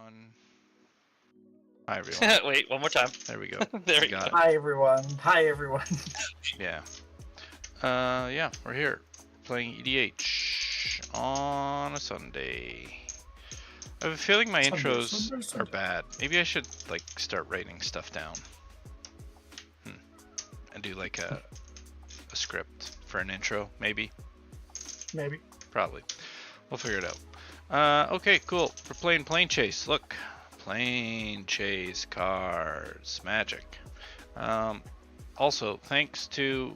everyone. Hi, everyone. Wait, one more time. There we go. There We we go. got it. Hi everyone. Hi everyone. Yeah. Yeah, we're here playing EDH on a Sunday. I have a feeling my intros are bad. Maybe I should like start writing stuff down. And do like a script for an intro, maybe. Maybe. Probably. We'll figure it out. Okay, cool. We're playing Planechase. Look. Planechase cards. Magic. Also, thanks to...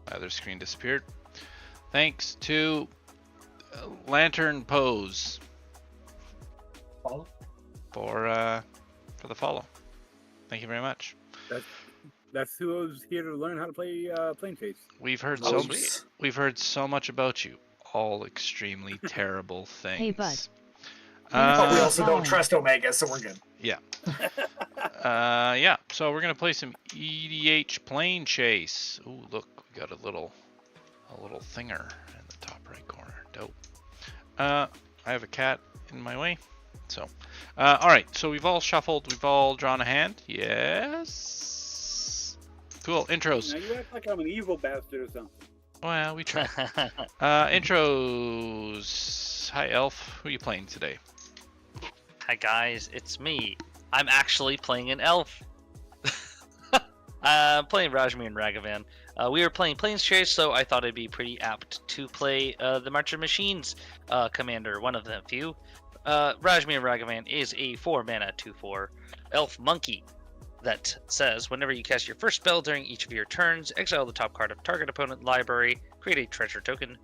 My other screen disappeared. Thanks to Lantern Pose Follow? for the follow. Thank you very much. That's who was here to learn how to play Planechase. We've heard we've heard so much about you. All extremely terrible things. Hey, bud. But we also don't trust Omega, so we're good. Yeah. Yeah. So we're gonna play some EDH Planechase. Ooh, look, we got a little thinger in the top right corner. Dope. I have a cat in my way. So, all right. So we've all shuffled. We've all drawn a hand. Yes. Cool. Intros. Now you act like I'm an evil bastard or something. Well, we try. Intros. Hi, Elf. Who are you playing today? Hi guys, it's me. I'm actually playing an elf. I'm playing Rajmir and Ragavan. We were playing Planechase, so I thought it'd be pretty apt to play the March of Machines commander, one of the few. Rajmir and Ragavan is a 4-mana 2/4 elf monkey that says whenever you cast your first spell during each of your turns, exile the top card of target opponent library, create a treasure token.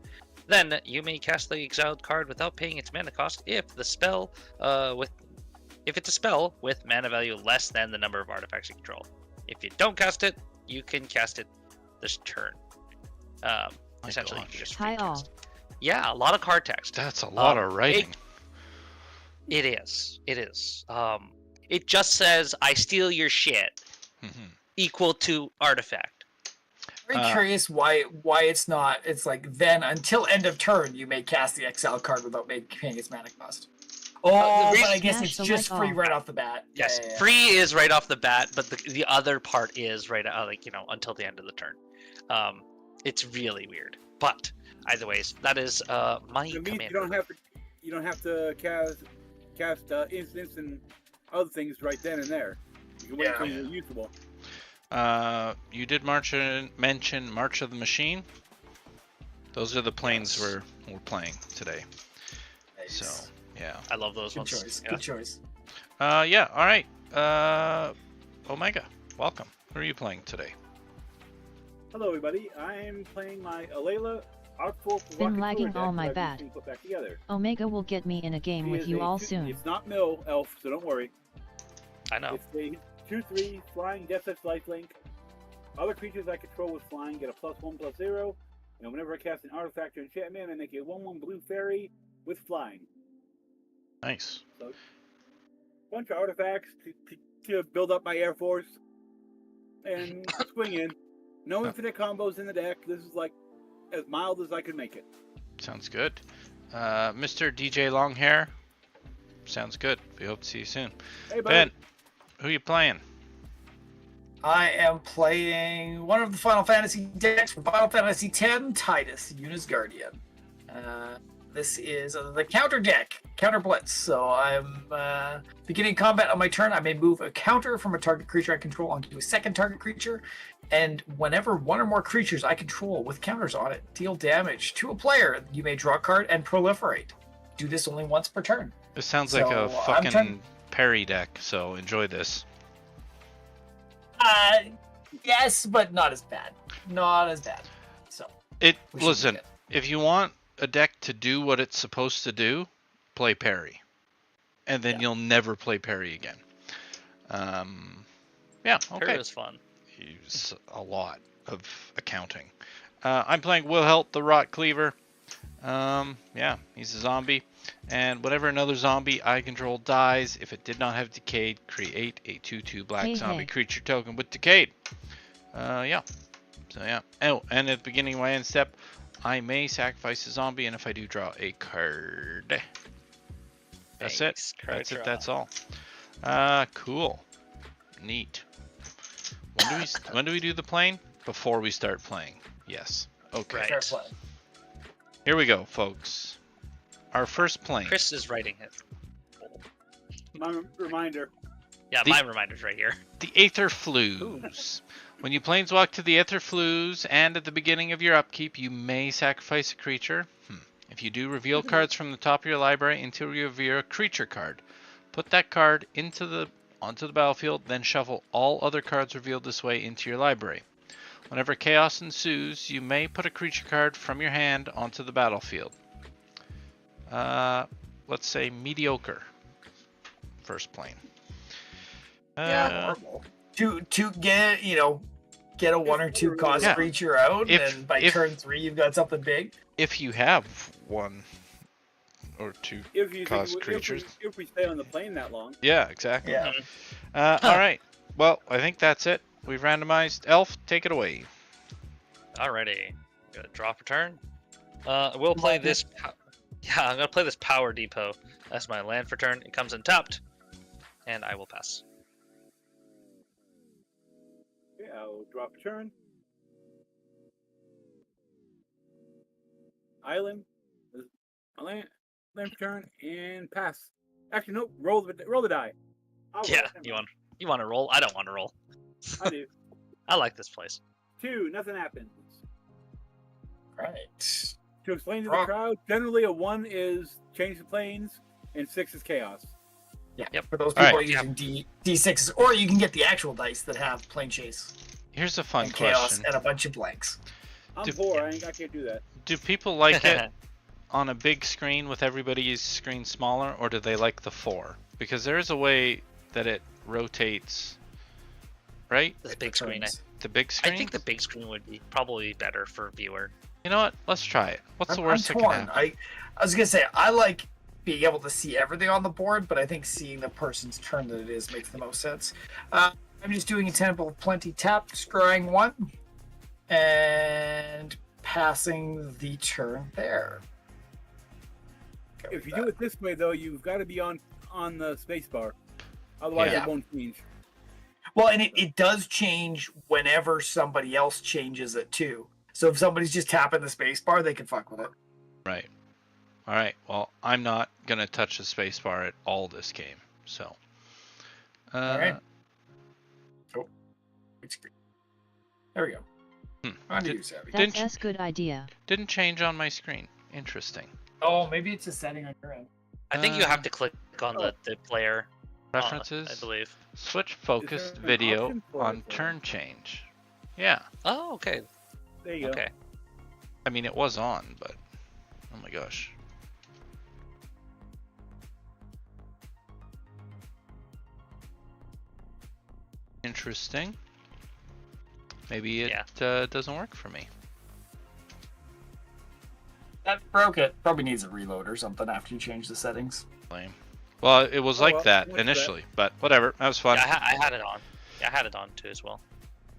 Then you may cast the exiled card without paying its mana cost if the spell if it's a spell with mana value less than the number of artifacts you control. If you don't cast it, you can cast it this turn. Essentially, you can just Hi all. recast. Yeah, a lot of card text. That's a lot of writing. It is. It just says, "I steal your shit," equal to artifact. Very curious why it's not. It's like then until end of turn you may cast the exile card without paying its mana cost. Oh, but I guess it's just free right off the bat. Yes, Yeah. free is right off the bat, but the other part is right until the end of the turn. It's really weird, but either ways, that is my command. You don't have to cast instants and other things right then and there. You can wait until you're usable. You did mention March of the Machine. Those are the planes we're playing today. Nice. So yeah, I love those Good ones. choice. Yeah. Good choice. Yeah. All right. Omega, welcome. Who are you playing today? Hello, everybody. I'm playing my Alayla Artful. Been lagging all my bat. Put back together. Omega will get me in a game He with is you a all two- soon. It's not mill elf, so don't worry. I know. It's a 2/3 flying Death Touch lifelink. Other creatures I control with flying get a +1/+0, and whenever I cast an artifact or enchantment, I make a 1/1 blue fairy with flying. Nice. So, bunch of artifacts to build up my air force and swing in. No infinite combos in the deck. This is like as mild as I can make it. Sounds good. Mr. DJ Longhair. Sounds good. We hope to see you soon. Hey, buddy. Ben, who are you playing? I am playing one of the Final Fantasy decks from Final Fantasy X, Tidus, Yuna's Guardian. This is the counter deck, Counter Blitz. So I'm beginning combat on my turn. I may move a counter from a target creature I control onto a second target creature. And whenever one or more creatures I control with counters on it deal damage to a player, you may draw a card and proliferate. Do this only once per turn. This sounds like a fucking parry deck, so enjoy this. Yes, but not as bad. Not as bad. So Listen, if you want a deck to do what it's supposed to do, play parry. And then you'll never play parry again. Yeah, okay. Parry was fun. Use a lot of accounting. I'm playing Wilhelt the Rot Cleaver. Yeah, he's a zombie. And whenever another zombie I control dies, if it did not have Decayed, create a 2/2 black zombie creature token with Decayed. Yeah. So yeah. Oh, and at the beginning of my end step, I may sacrifice a zombie, and if I do, draw a card. That's Nice. it. Card That's it. draw. That's all. Cool. Neat. When do we do the plane? Before we start playing. Yes. Okay. Right. Fair play. Here we go, folks. Our first plane. Chris is writing it. My reminder. Yeah, The- my reminder's right here. The Aether Flues. When you planeswalk to the Aether Flues and at the beginning of your upkeep, you may sacrifice a creature. If you do, reveal cards from the top of your library until you reveal a creature card. Put that card onto the battlefield, then shuffle all other cards revealed this way into your library. Whenever chaos ensues, you may put a creature card from your hand onto the battlefield. Let's say mediocre. First plane. Yeah, horrible. To get get a 1 or 2 cost Yeah. creature out, If- and by if- turn 3 you've got something big. If you have 1 or 2 If you cost think, creatures. if we stay on the plane that long. Yeah, exactly. Yeah. All right. Well, I think that's it. We've randomized. Elf, take it away. Alrighty. Gonna drop a turn. We'll play this. Yeah, I'm gonna play this Power Depot. That's my land for turn. It comes untapped, and I will pass. Okay, I'll drop a turn. Island. Land for turn and pass. Actually, nope. Roll the die. I'll Yeah, roll. you want to roll? I don't want to roll. I do. I like this place. 2. Nothing happens. Right. To explain to the Rock. crowd, generally a 1 is change the planes, and 6 is chaos. Yeah. Yep. For those All people right. using D6s, or you can get the actual dice that have Planechase Here's a fun and chaos question. and a bunch of blanks. I'm Do- poor. I can't do that. Do people like it on a big screen with everybody's screen smaller, or do they like the 4? Because there is a way that it rotates, right? This big screen. The big screen? I think the big screen would be probably better for viewer. You know what? Let's try it. What's the I'm worst that can torn. happen? I was gonna say I like being able to see everything on the board, but I think seeing the person's turn that it is makes the most sense. I'm just doing a temple of plenty tap, scrying 1, and passing the turn there. Go If with you that. do it this way, though, you've got to be on the space bar. Otherwise, Yeah. it won't change. Well, and it does change whenever somebody else changes it too. So if somebody's just tapping the space bar, they can fuck with it. Right. All right. Well, I'm not gonna touch the spacebar at all this game. So. All right. Oh, big screen. There we go. On to Did- you, Savvy. Didn't That's a good idea. Didn't change on my screen. Interesting. Oh, maybe it's a setting on your end. I think you have Uh, to click on the player. Preferences. I believe. Switch focused an video option for on it, though? turn change. Yeah. Oh, okay. There you go. Okay. I mean, it was on, but oh my gosh. Interesting. Maybe it doesn't work for me. That broke it. Probably needs a reload or something after you change the settings. Lame. Well, it was Oh, like well, that what's that? initially, but whatever. That was fun. Yeah, I had it on. Yeah, I had it on too as well.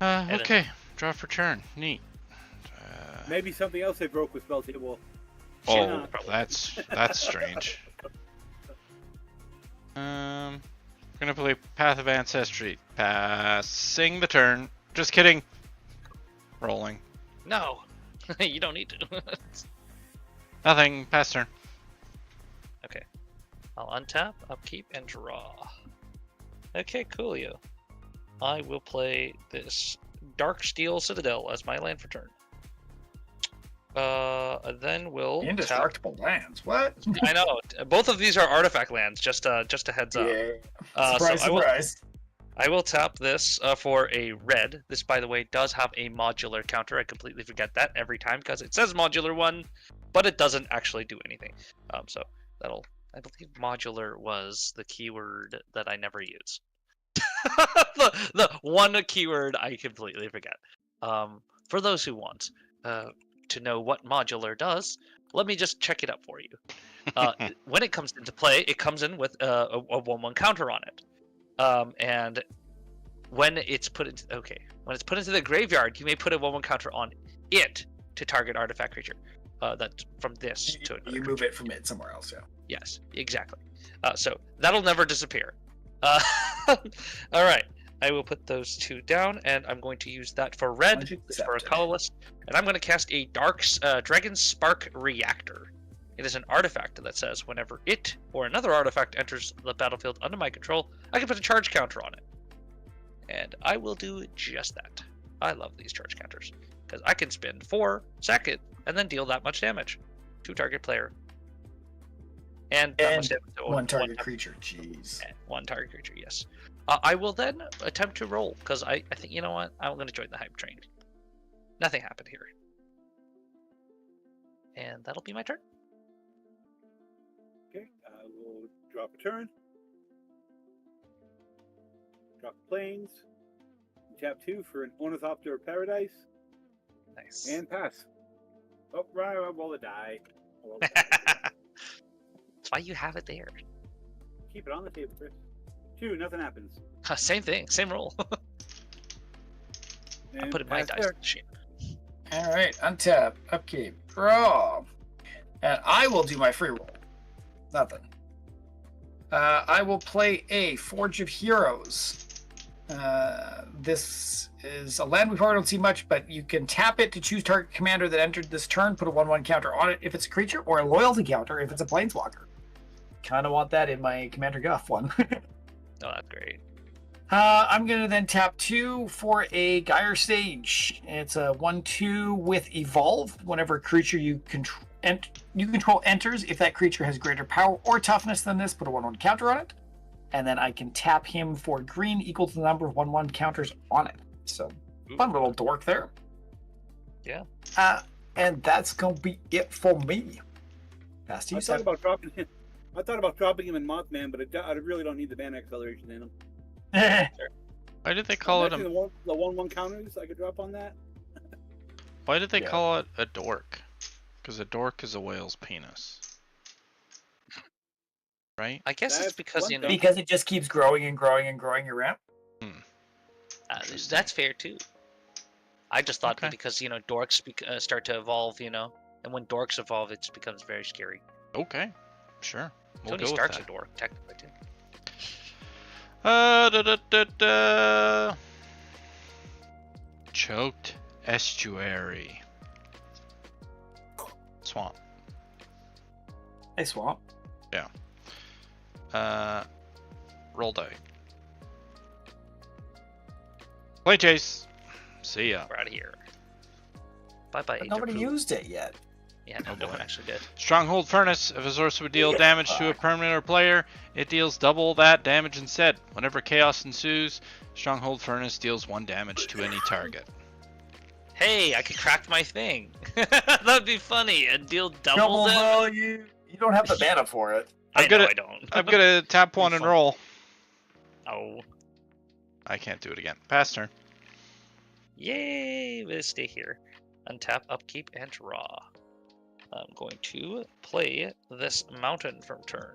Edit. Okay. Draw for turn. Neat. Maybe something else they broke with Spell Table. Oh, probably. that's strange. We're gonna play Path of Ancestry. Passing the turn. Just kidding. Rolling. No, you don't need to. Nothing. Pass turn. Okay. I'll untap, upkeep, and draw. Okay, coolio. I will play this Darksteel Citadel as my land for turn. Then we'll tap. Indestructible lands. What? I know. Both of these are artifact lands. Just a heads up. Yeah. So Surprise, surprise. I will tap this for a red. This, by the way, does have a modular counter. I completely forget that every time because it says modular 1, but it doesn't actually do anything. So that'll. I believe modular was the keyword that I never use. the one keyword I completely forget. For those who want to know what modular does, let me just check it up for you. When it comes into play, it comes in with a 1/1 counter on it. And when it's put into the graveyard, you may put a 1/1 counter on it to target artifact creature. That from this to another You move it from it somewhere else, yeah. Yes, exactly. So that'll never disappear. All right. I will put those 2 down, and I'm going to use that for red, Challenge for a accepted. colorless, and I'm going to cast a Dragon Spark Reactor. It is an artifact that says whenever it or another artifact enters the battlefield under my control, I can put a charge counter on it. And I will do just that. I love these charge counters, because I can spend 4 seconds and then deal that much damage to target player. And that much damage to one target creature. Jeez. one target creature, yes. I will then attempt to roll, because I think, you know what? I'm going to join the hype train. Nothing happened here. And that'll be my turn. Okay, I will drop a turn. Drop planes. Tap 2 for an Ornithopter of Paradise. Nice. And pass. Oh, right, I'll roll a die. I'll roll a die. That's why you have it there. Keep it on the table, Chris. 2, nothing happens. Same thing, same roll. I And put in my pass dice there. machine. All right, untap, upkeep, draw, and I will do my free roll. Nothing. I will play a Forge of Heroes. This is a land we probably don't see much, but you can tap it to choose target commander that entered this turn, put a 1/1 counter on it if it's a creature, or a loyalty counter if it's a planeswalker. Kind of want that in my Commander Guff one. Oh, that's great. I'm going to then tap 2 for a Gyre Sage. It's a 1/2 with Evolve. Whenever a creature you control enters, if that creature has greater power or toughness than this, put a 1/1 counter on it. And then I can tap him for green equal to the number of 1/1 counters on it. So, fun little dork there. Yeah. And that's going to be it for me. Pass to you, I thought Seb. about dropping him. I thought about dropping him in Mothman, but I really don't need the mana acceleration in him. Why did they call it Imagine a? the 1/1 counters I could drop on that. Why did they Yeah. call it a dork? Because a dork is a whale's penis, right? I guess it's That's because, one you know, thing. Because it just keeps growing and growing and growing your ramp. that's fair too. I just thought Okay. that because, you know, dorks start to evolve, you know, and when dorks evolve, it becomes very scary. Okay, sure. We'll Tony go with Stark's a that. dork, technically, too. Da. Choked estuary. Swamp. Hey, Swamp. Roll die. Planechase. See ya. We're out of here. Bye-bye, But Age of nobody Poop. used it yet. Yeah, no one actually did. Stronghold Furnace. If a sorcerer would deal damage to a permanent or player, it deals double that damage instead. Whenever chaos ensues, Stronghold Furnace deals 1 damage to any target. Hey, I could craft my thing. That'd be funny. And deal double Double damage. value. You don't have the mana for it. I I'm know gonna- I don't. I'm gonna tap 1 and fun. roll. Oh. I can't do it again. Pass turn. Yay! Let's stay here. Untap, upkeep, and draw. I'm going to play this mountain from turn.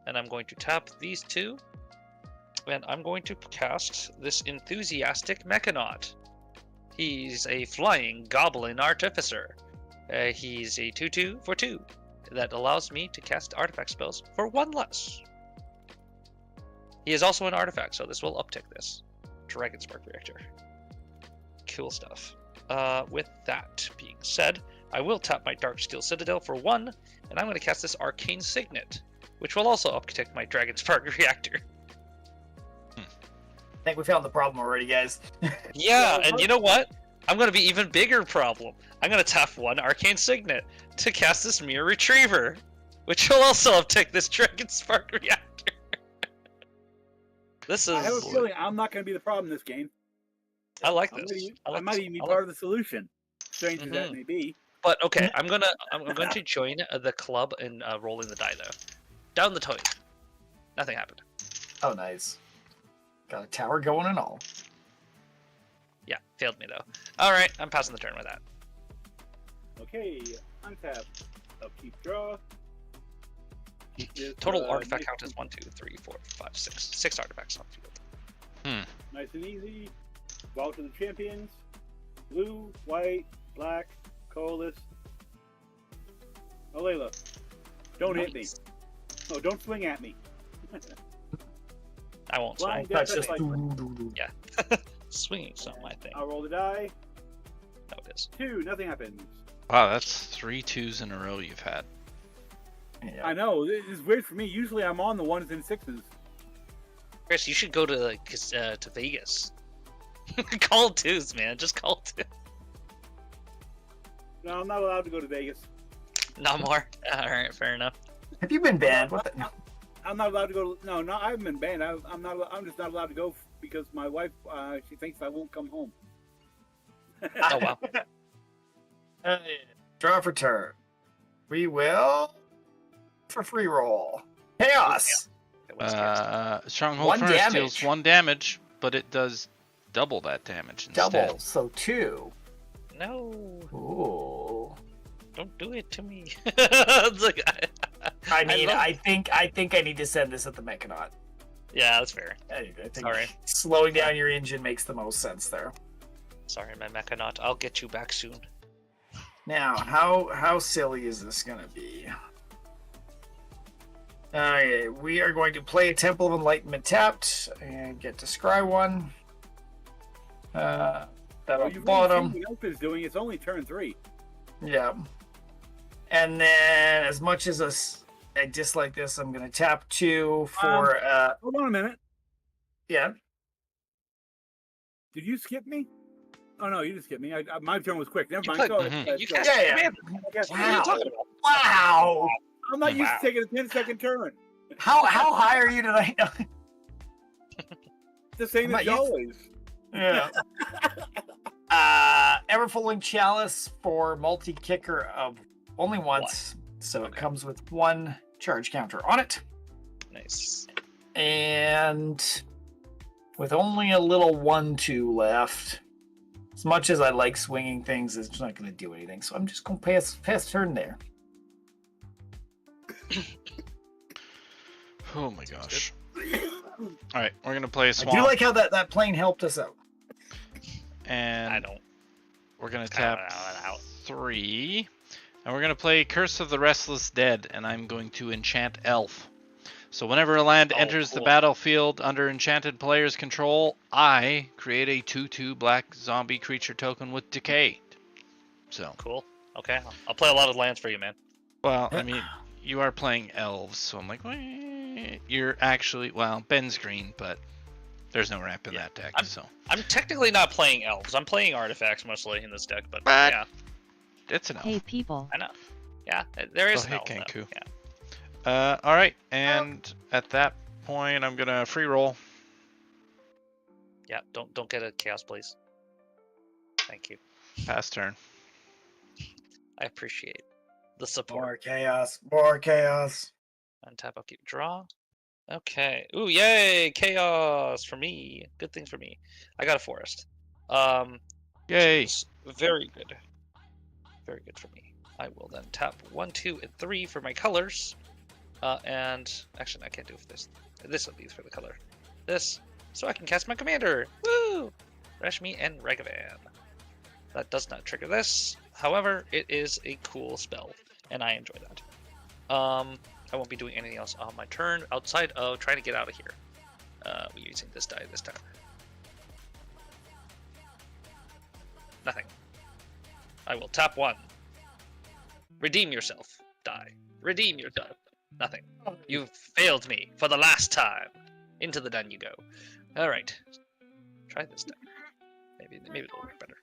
And I'm going to tap these 2. And I'm going to cast this enthusiastic Mechanaut. He's a flying goblin artificer. He's a 2/2 for 2. That allows me to cast artifact spells for 1 less. He is also an artifact, so this will uptick this. Dragon Spark Reactor. Cool stuff. With that being said, I will tap my Darksteel Citadel for 1, and I'm going to cast this Arcane Signet, which will also uptick my Dragon Spark Reactor. I think we found the problem already, guys. Yeah, and you know what? I'm going to be even bigger problem. I'm going to tap 1 Arcane Signet to cast this Mirror Retriever, which will also uptick this Dragon Spark Reactor. This I have a is... feeling I'm not going to be the problem in this game. I like I'm this. gonna- I might even be I like part of the solution. Strange as that Mhm. may be. But okay, I'm going to join the club in rolling the die though. Down the toy. Nothing happened. Oh, nice. Got a tower going and all. Yeah, failed me though. All right, I'm passing the turn with that. Okay, untap, upkeep, draw. This, Total artifact nice, count is 1, 2, 3, 4, 5, 6. 6 artifacts on the field. Nice and easy. Vault to the champions. Blue, white, black, colorless. Oh, Layla, don't hit me. No, don't swing at me. I won't Blind swing. death, That's just like, Swinging's not my thing. I'll roll the die. No, it is. 2, nothing happens. Wow, that's 3 2s in a row you've had. Yeah. I know, it's weird for me. Usually I'm on the 1s and 6s. Chris, you should go to to Vegas. Call twos, man. Just call two. No, I'm not allowed to go to Vegas. Not more. All right, fair enough. Have you been banned? What the? No. I'm not allowed to go. No, I haven't been banned. I'm not. I'm just not allowed to go because my wife. She thinks I won't come home. Oh wow. Draw for turn. We will for free roll. Chaos. It was scarce. Stronghold 1 Furnace damage. deals 1 damage, but it does double that damage instead. Double, so 2. No, Ooh. don't do it to me. It's like, I mean, love- I think I need to send this at the Mechanaut. yeah, that's fair. I think Sorry. slowing down your engine makes the most sense there. Sorry, my Mechanaut. I'll get you back soon. Now, how silly is this gonna be? Okay, we are going to play a Temple of Enlightenment tapped and get to scry 1. That Well, on the you've bottom. already seen what Elf is doing. It's only turn 3. Yeah. And then, as much as I dislike this, I'm going to tap 2 for, Hold on a minute. yeah. Did you skip me? Oh no, you just skipped me. My turn was quick. Never You mind. put- Go ahead. You Go cast Yeah, yeah. command. ahead. What are you talking about? Wow! I'm not used Wow. to taking a 10-second turn. How high are you tonight? It's the same I'm as not used- always. Yeah. Everflowing Chalice for multi-kicker of only once. So it Okay. comes with 1 charge counter on it. Nice. And with only a little 1/2 left, as much as I like swinging things, it's not going to do anything. So I'm just going to pass turn there. Oh my gosh. Alright, we're going to play a I swamp. do like how that plane helped us out. and I don't. we're going to I don't tap know. 3. And we're going to play Curse of the Restless Dead, and I'm going to enchant Elf. So whenever a land Oh, enters the cool. battlefield under enchanted player's control, I create a 2/2 black zombie creature token with decay. So, Cool. Okay, I'll play a lot of lands for you, man. well, I mean, you are playing elves, so I'm like, "Weh." You're actually, well, Ben's green, but there's no ramp in Yeah, that deck, I'm- so I'm technically not playing elves. I'm playing artifacts mostly in this deck, but But- yeah, it's an elf. Hey people, I know. Yeah, there is Oh, an hey, elf. though. Kenku. Yeah. All right, and at that point, I'm gonna free roll. Yeah, don't get a chaos, please. Thank you. Pass turn. I appreciate the support. More chaos. More chaos. Untap, I'll keep draw. Okay. Ooh, yay! Chaos for me. Good things for me. I got a forest. Yay! It's very good. Very good for me. I will then tap 1, 2, and 3 for my colors. And actually, I can't do it for this. This will be for the color. This, so I can cast my commander. Woo! Rashmi and Ragavan. That does not trigger this. However, it is a cool spell, and I enjoy that. I won't be doing anything else on my turn outside of trying to get out of here. We're using this die this time. Nothing. I will tap 1. Redeem yourself. Die. Redeem yourself. Nothing. You've failed me for the last time. Into the den you go. Alright. Try this die. Maybe it'll work better.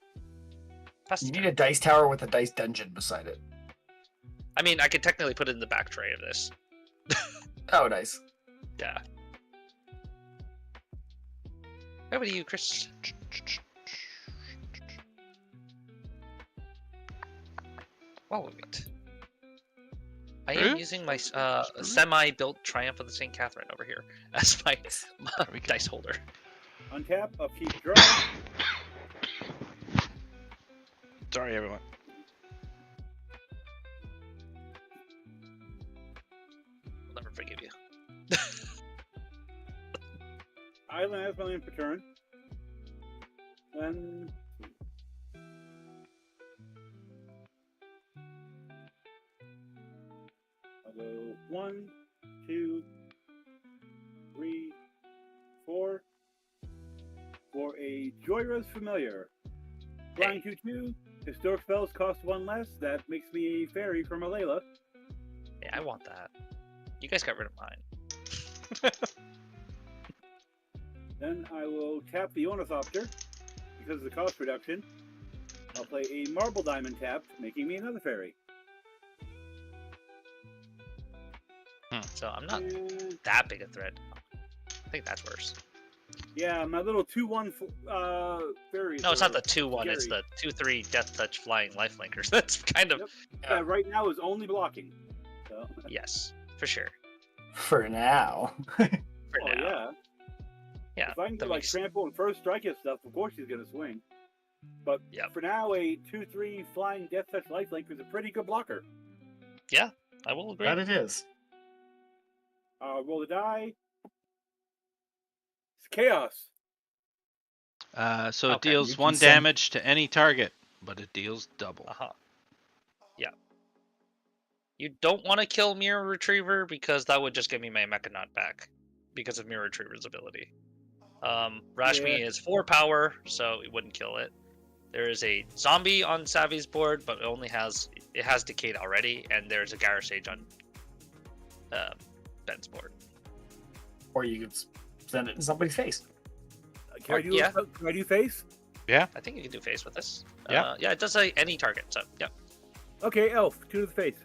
Pass You the need turn. a dice tower with a dice dungeon beside it. I mean, I could technically put it in the back tray of this. Oh, nice. Yeah. Over to you, Chris. While we wait. I am Screw? using my semi-built Triumph of the St. Catherine over here as my we go. dice holder. Untap, upkeep, draw. Sorry, everyone. I'll never forgive you. Island has my land per turn. Then I'll go 1, 2, 3, 4. For a Joyrose Familiar. Flying 2/2. Historic spells cost 1 less. That makes me a fairy from Alayla. Yeah, I want that. You guys got rid of mine. Then I will tap the Ornithopter because of the cost reduction. I'll play a Marble Diamond tap, making me another fairy. So I'm not And that big a threat. I think that's worse. yeah, my little 2/1 fairy. No, it's not the 2/1. It's the 2/3 Death Touch Flying Lifelinkers. That's kind of Yep. Yeah, right now is only blocking. So. yes, for sure. For now. For Oh now. yeah. Yeah. If I can do that like makes- trample and first strike and stuff, of course he's gonna swing. But Yep. for now, a 2/3 flying Death Touch Lifelink is a pretty good blocker. I will agree. That it is. Roll the die. It's chaos. So it Okay, you deals can 1 send- damage to any target, but it deals double. Uh-huh. Yeah. You don't want to kill Mirror Retriever because that would just give me my Mechanaut back because of Mirror Retriever's ability. Rashmi is 4 power, so it wouldn't kill it. There is a zombie on Savvy's board, but it has Decayed already, and there's a Gyro Sage on Ben's board. Or you could send it in somebody's face. Can I do face? I think you can do face with this. Yeah. Yeah, it does say any target, so yeah. Okay, Elf, 2 to the face.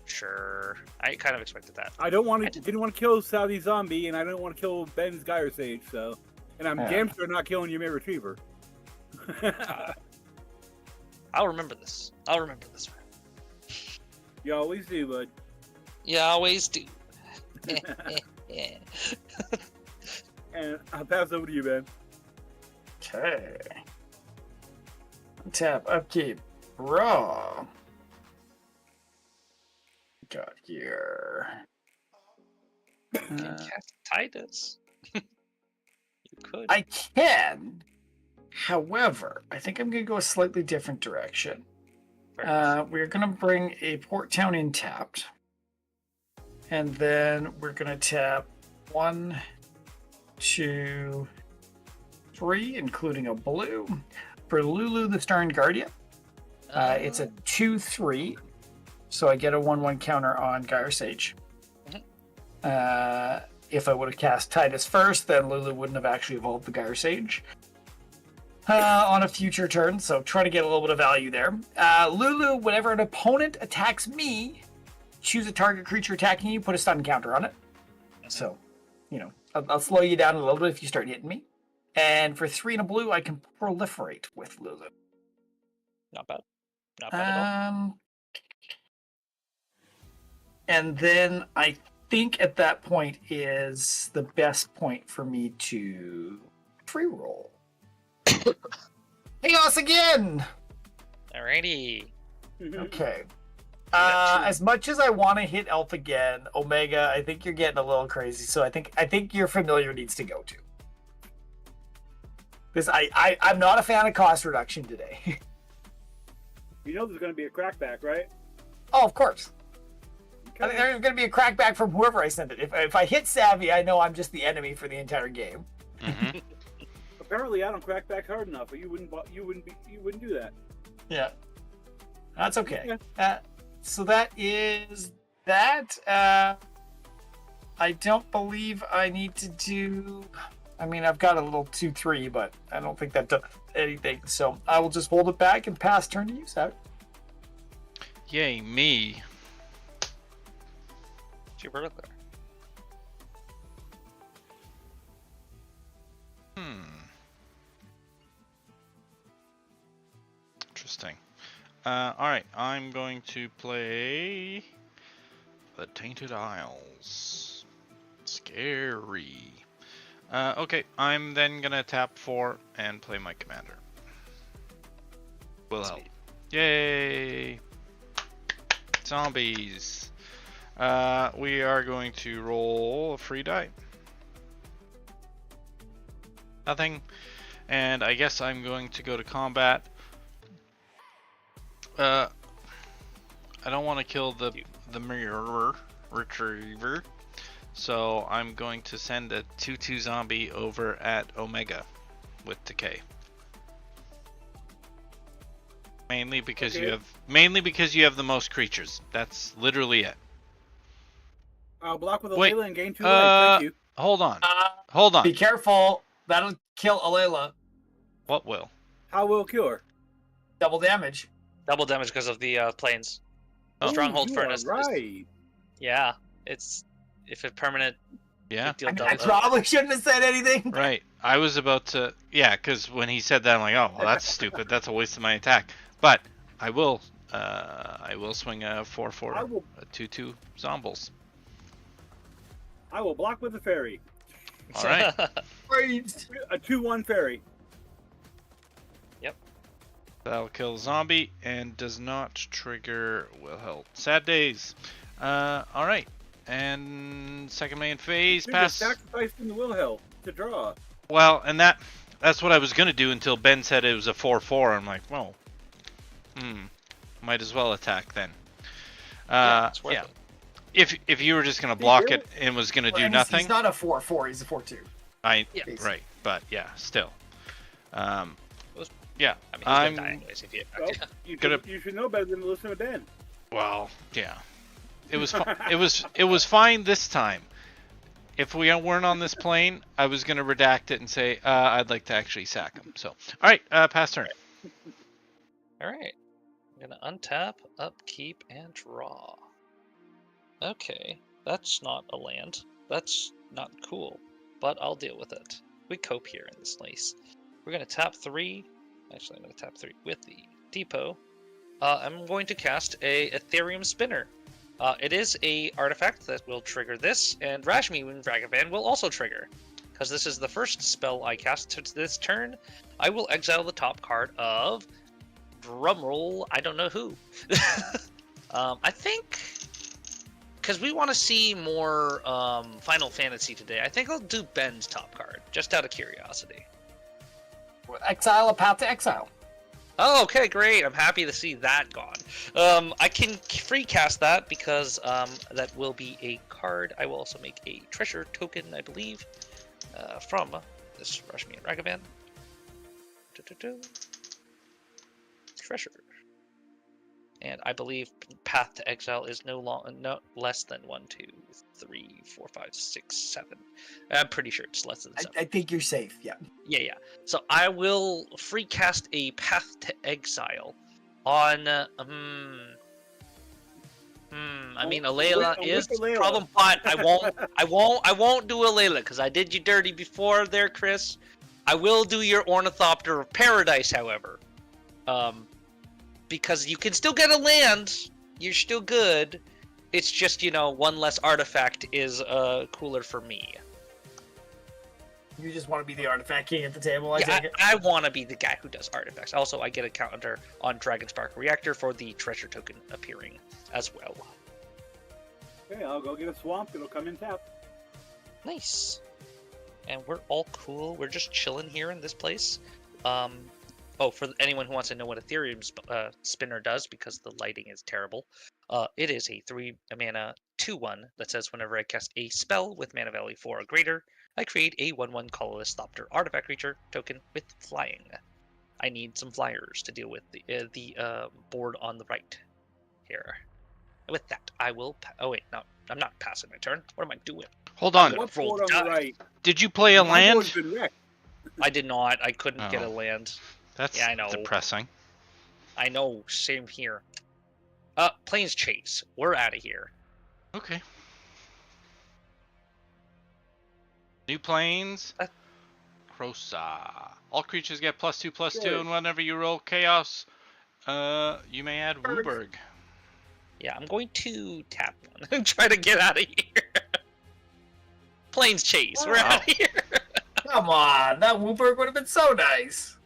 Sure. I kind of expected that. I didn't want to kill Saudi Zombie, and I don't want to kill Ben's Gyro Sage, so. And I'm Yeah. damn sure not killing your Mirror Retriever. I'll remember this. Man. You always do, bud. Yeah, I always do. Yeah. And I'll pass over to you, Ben. Okay. Tap, upkeep, raw. Got here. You can cast Titus. You could. I can. However, I think I'm going to go a slightly different direction. We're going to bring a Port Town in tapped. And then we're going to tap 1, 2, 3, including a blue. For Lulu the Starn Guardian, it's a 2/3. So I get a 1/1 counter on Gyro Sage. If I would have cast Titus first, then Lulu wouldn't have actually evolved the Gyro Sage on a future turn. So try to get a little bit of value there. Lulu, whenever an opponent attacks me, choose a target creature attacking you, put a stun counter on it. So, I'll slow you down a little bit if you start hitting me. And for 3 and a blue, I can proliferate with Lulu. Not bad. Not bad at all. And then I think at that point is the best point for me to free roll. Chaos again! Alrighty. Okay. got two. As much as I want to hit Elf again, Omega, I think you're getting a little crazy. So I think your familiar needs to go too. Because I'm not a fan of cost reduction today. You know there's going to be a crackback, right? Oh, of course. I Okay. think there's going to be a crackback from whoever I send it. If I hit Savvy, I know I'm just the enemy for the entire game. Mhm. Apparently, I don't crack back hard enough, or you wouldn't do that. Yeah. That's okay. Yeah. So that is that. I don't believe I need to do... I mean, I've got a little 2/3, but I don't think that does anything. So I will just hold it back and pass turn to you, Sav. Yay, me. Super there. Interesting. Alright, I'm going to play the Tainted Isles. Scary. Okay, I'm then gonna tap 4 and play my commander. Will help. Sweet. Yay! Zombies. We are going to roll a free die. Nothing. And I guess I'm going to go to combat. I don't want to kill the mirror retriever. So I'm going to send a 2/2 zombie over at Omega with decay. Mainly because Okay. you have the most creatures. That's literally it. I'll block with a Wait, Layla and gain 2 life. Thank you. Hold on. Hold on. Be careful. That'll kill Alayla. What will? How will cure? Double damage. Double damage because of the planes. Oh. Stronghold you Furnace. Are right. Yeah, it's if it's permanent. Yeah. Deal I double. probably shouldn't have said anything. Right. I was about to. Yeah, because when he said that, I'm like, oh, well, that's stupid. That's a waste of my attack. But I will swing a 4/4, I will. a 2/2 zombies. I will block with a fairy. All right. Right. A 2/1 fairy. That'll kill the zombie and does not trigger will help. Sad days. All right. And second main phase Should pass. have sacrificed in the will help to draw. Well, and that's what I was gonna do until Ben said it was a 4/4. I'm like, well, might as well attack then. It's worth If you were just gonna block it and was gonna do And nothing, He's not a 4/4. He's a 4/2. Yeah. right, but yeah, still. I mean, he's gonna die anyways if you. Well, you should know better than to listen to Ben. Well, yeah. It was it was fine this time. If we weren't on this plane, I was gonna redact it and say I'd like to actually sack him. So, all right, pass turn. All right. I'm gonna untap, upkeep, and draw. Okay, that's not a land. That's not cool, but I'll deal with it. We cope here in this place. We're gonna tap 3. Actually, I'm gonna tap 3 with the depot. I'm going to cast a Ethereum Spinner. It is a artifact that will trigger this, and Rashmi and Ragavan will also trigger. Because this is the first spell I cast this turn, I will exile the top card of drumroll, I don't know who. I think because we want to see more Final Fantasy today, I think I'll do Ben's top card, just out of curiosity. Exile a path to exile. Oh, okay, great. I'm happy to see that gone. I can free cast that because that will be a card. I will also make a treasure token, I believe, from this Rashmi and Ragavan. Treasure. And I believe Path to Exile is no less than 1, 2, 3, 4, 5, 6, 7. I'm pretty sure it's less than 7. I think you're safe. Yeah. Yeah. So I will free cast a Path to Exile on. I mean, Alayla is the problem, but I won't do Alayla because I did you dirty before there, Chris. I will do your Ornithopter of Paradise, however. Because you can still get a land, you're still good. It's just, one less artifact is cooler for me. You just want to be the artifact king at the table, I take it? I want to be the guy who does artifacts. Also, I get a counter on Dragonspark Reactor for the treasure token appearing as well. Okay, I'll go get a swamp. It'll come in tap. Nice. And we're all cool. We're just chilling here in this place. For anyone who wants to know what Ethereum Spinner does, because the lighting is terrible, it is a 3-mana 2/1 that says whenever I cast a spell with mana value 4 or greater, I create a 1/1 colorless Thopter artifact creature token with flying. I need some flyers to deal with the board on the right here. With that, I will. Oh wait, no, I'm not passing my turn. What am I doing? Hold on. What roll board on the die. right? Did you play a My land? board's been wrecked. I did not. I couldn't get a Oh. land. That's Yeah, I know. depressing. I know. Same here. Planechase. We're out of here. Okay. New planes. Krosa. All creatures get +2/+2, and whenever you roll chaos, you may add Wooburg. Yeah, I'm going to tap one and try to get out of here. Planechase. We're out of here. Come on, that Wooburg would have been so nice.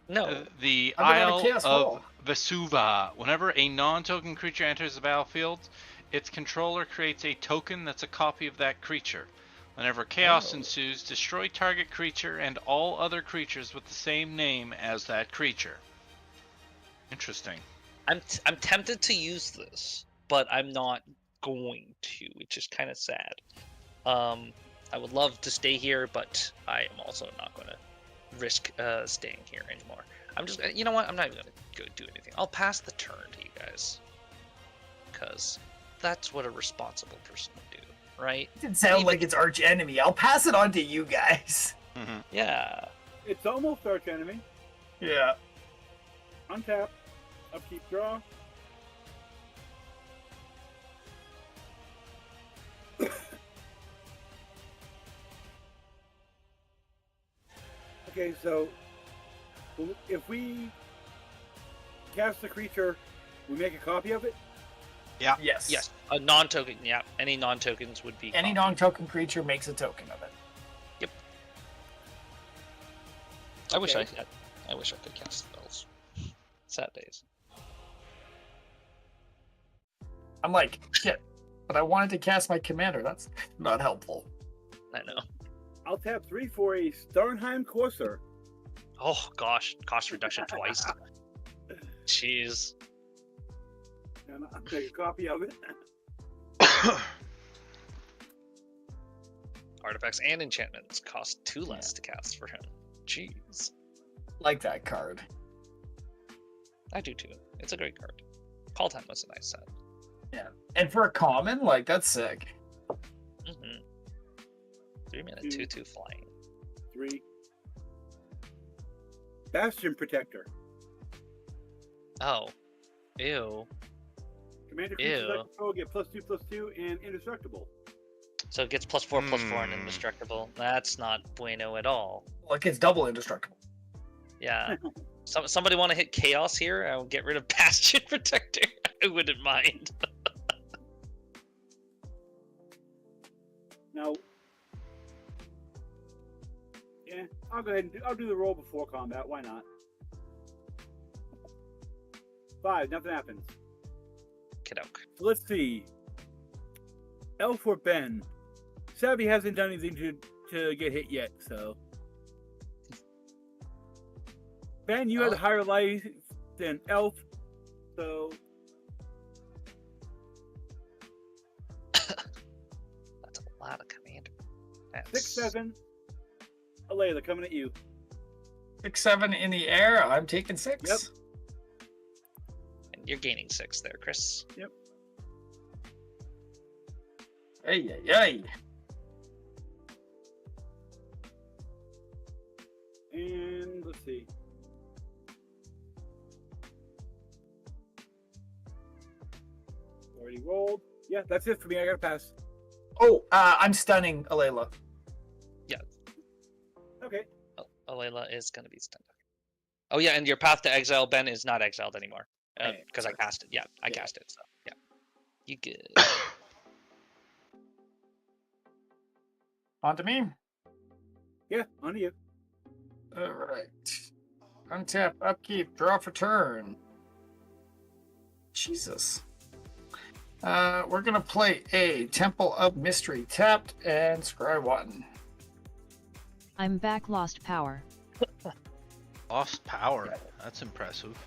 No. The How about a Isle chaos of hall? Vesuva. Whenever a non-token creature enters the battlefield, its controller creates a token that's a copy of that creature. Whenever chaos ensues, destroy target creature and all other creatures with the same name as that creature. Interesting. I'm tempted to use this, but I'm not going to, which is kind of sad. I would love to stay here, but I am also not going to risk staying here anymore. I'm just, you know what? I'm not even going to go do anything. I'll pass the turn to you guys, because that's what a responsible person would do, right? It didn't sound Even- like it's arch enemy. I'll pass it on to you guys. Yeah. It's almost arch enemy. Yeah. Untap. Upkeep draw. Okay, so if we cast the creature, we make a copy of it? Yes. Yes. A non-token. Yeah. Any non-tokens would be. Any copied. non-token creature makes a token of it. Yep. I wish Okay. I wish I could cast spells. Sad days. I'm like, shit. But I wanted to cast my commander. That's not helpful. I know. I'll tap 3 for a Starnheim Courser. Oh gosh, cost reduction twice. Jeez. And I'll take a copy of it. Artifacts and enchantments cost 2 less to cast for him. Jeez. Like that card. I do too. It's a great card. Call time was a nice set. Yeah. And for a common, like, that's sick. Mm-hmm. 3-mana 2/2 flying. 3. Bastion Protector. Oh. Ew. Commander creatures Ew. like control get +2/+2 and indestructible. So it gets +4/+4 and indestructible. That's not bueno at all. Like, it's double indestructible. Yeah. Somebody want to hit chaos here? I'll get rid of Bastion Protector. I wouldn't mind. Now, yeah, I'll go ahead and I'll do the roll before combat. Why not? 5, nothing happens. Kidok. So let's see. L for Ben. Savvy hasn't done anything to get hit yet, so. Ben, you had Oh. a higher life than Elf, so That's a lot of commander. 6/7. Alayla coming at you. 6/7 in the air. I'm taking 6. Yep. And you're gaining 6 there, Chris. Hey, hey, And let's see. Already rolled. Yeah, that's it for me. I gotta pass. Oh, I'm stunning Alayla. Okay. Alayla is going to be stunned. Oh, yeah, and your Path to Exile, Ben, is not exiled anymore. Right, Because I sorry. cast it. Yeah, I Yeah. cast it. So, yeah. You good. On to me. Yeah, on to you. All right. Untap, upkeep, draw for turn. Jesus. We're gonna play a Temple of Mystery tapped and scry 1. I'm back, lost power. Lost power. That's impressive.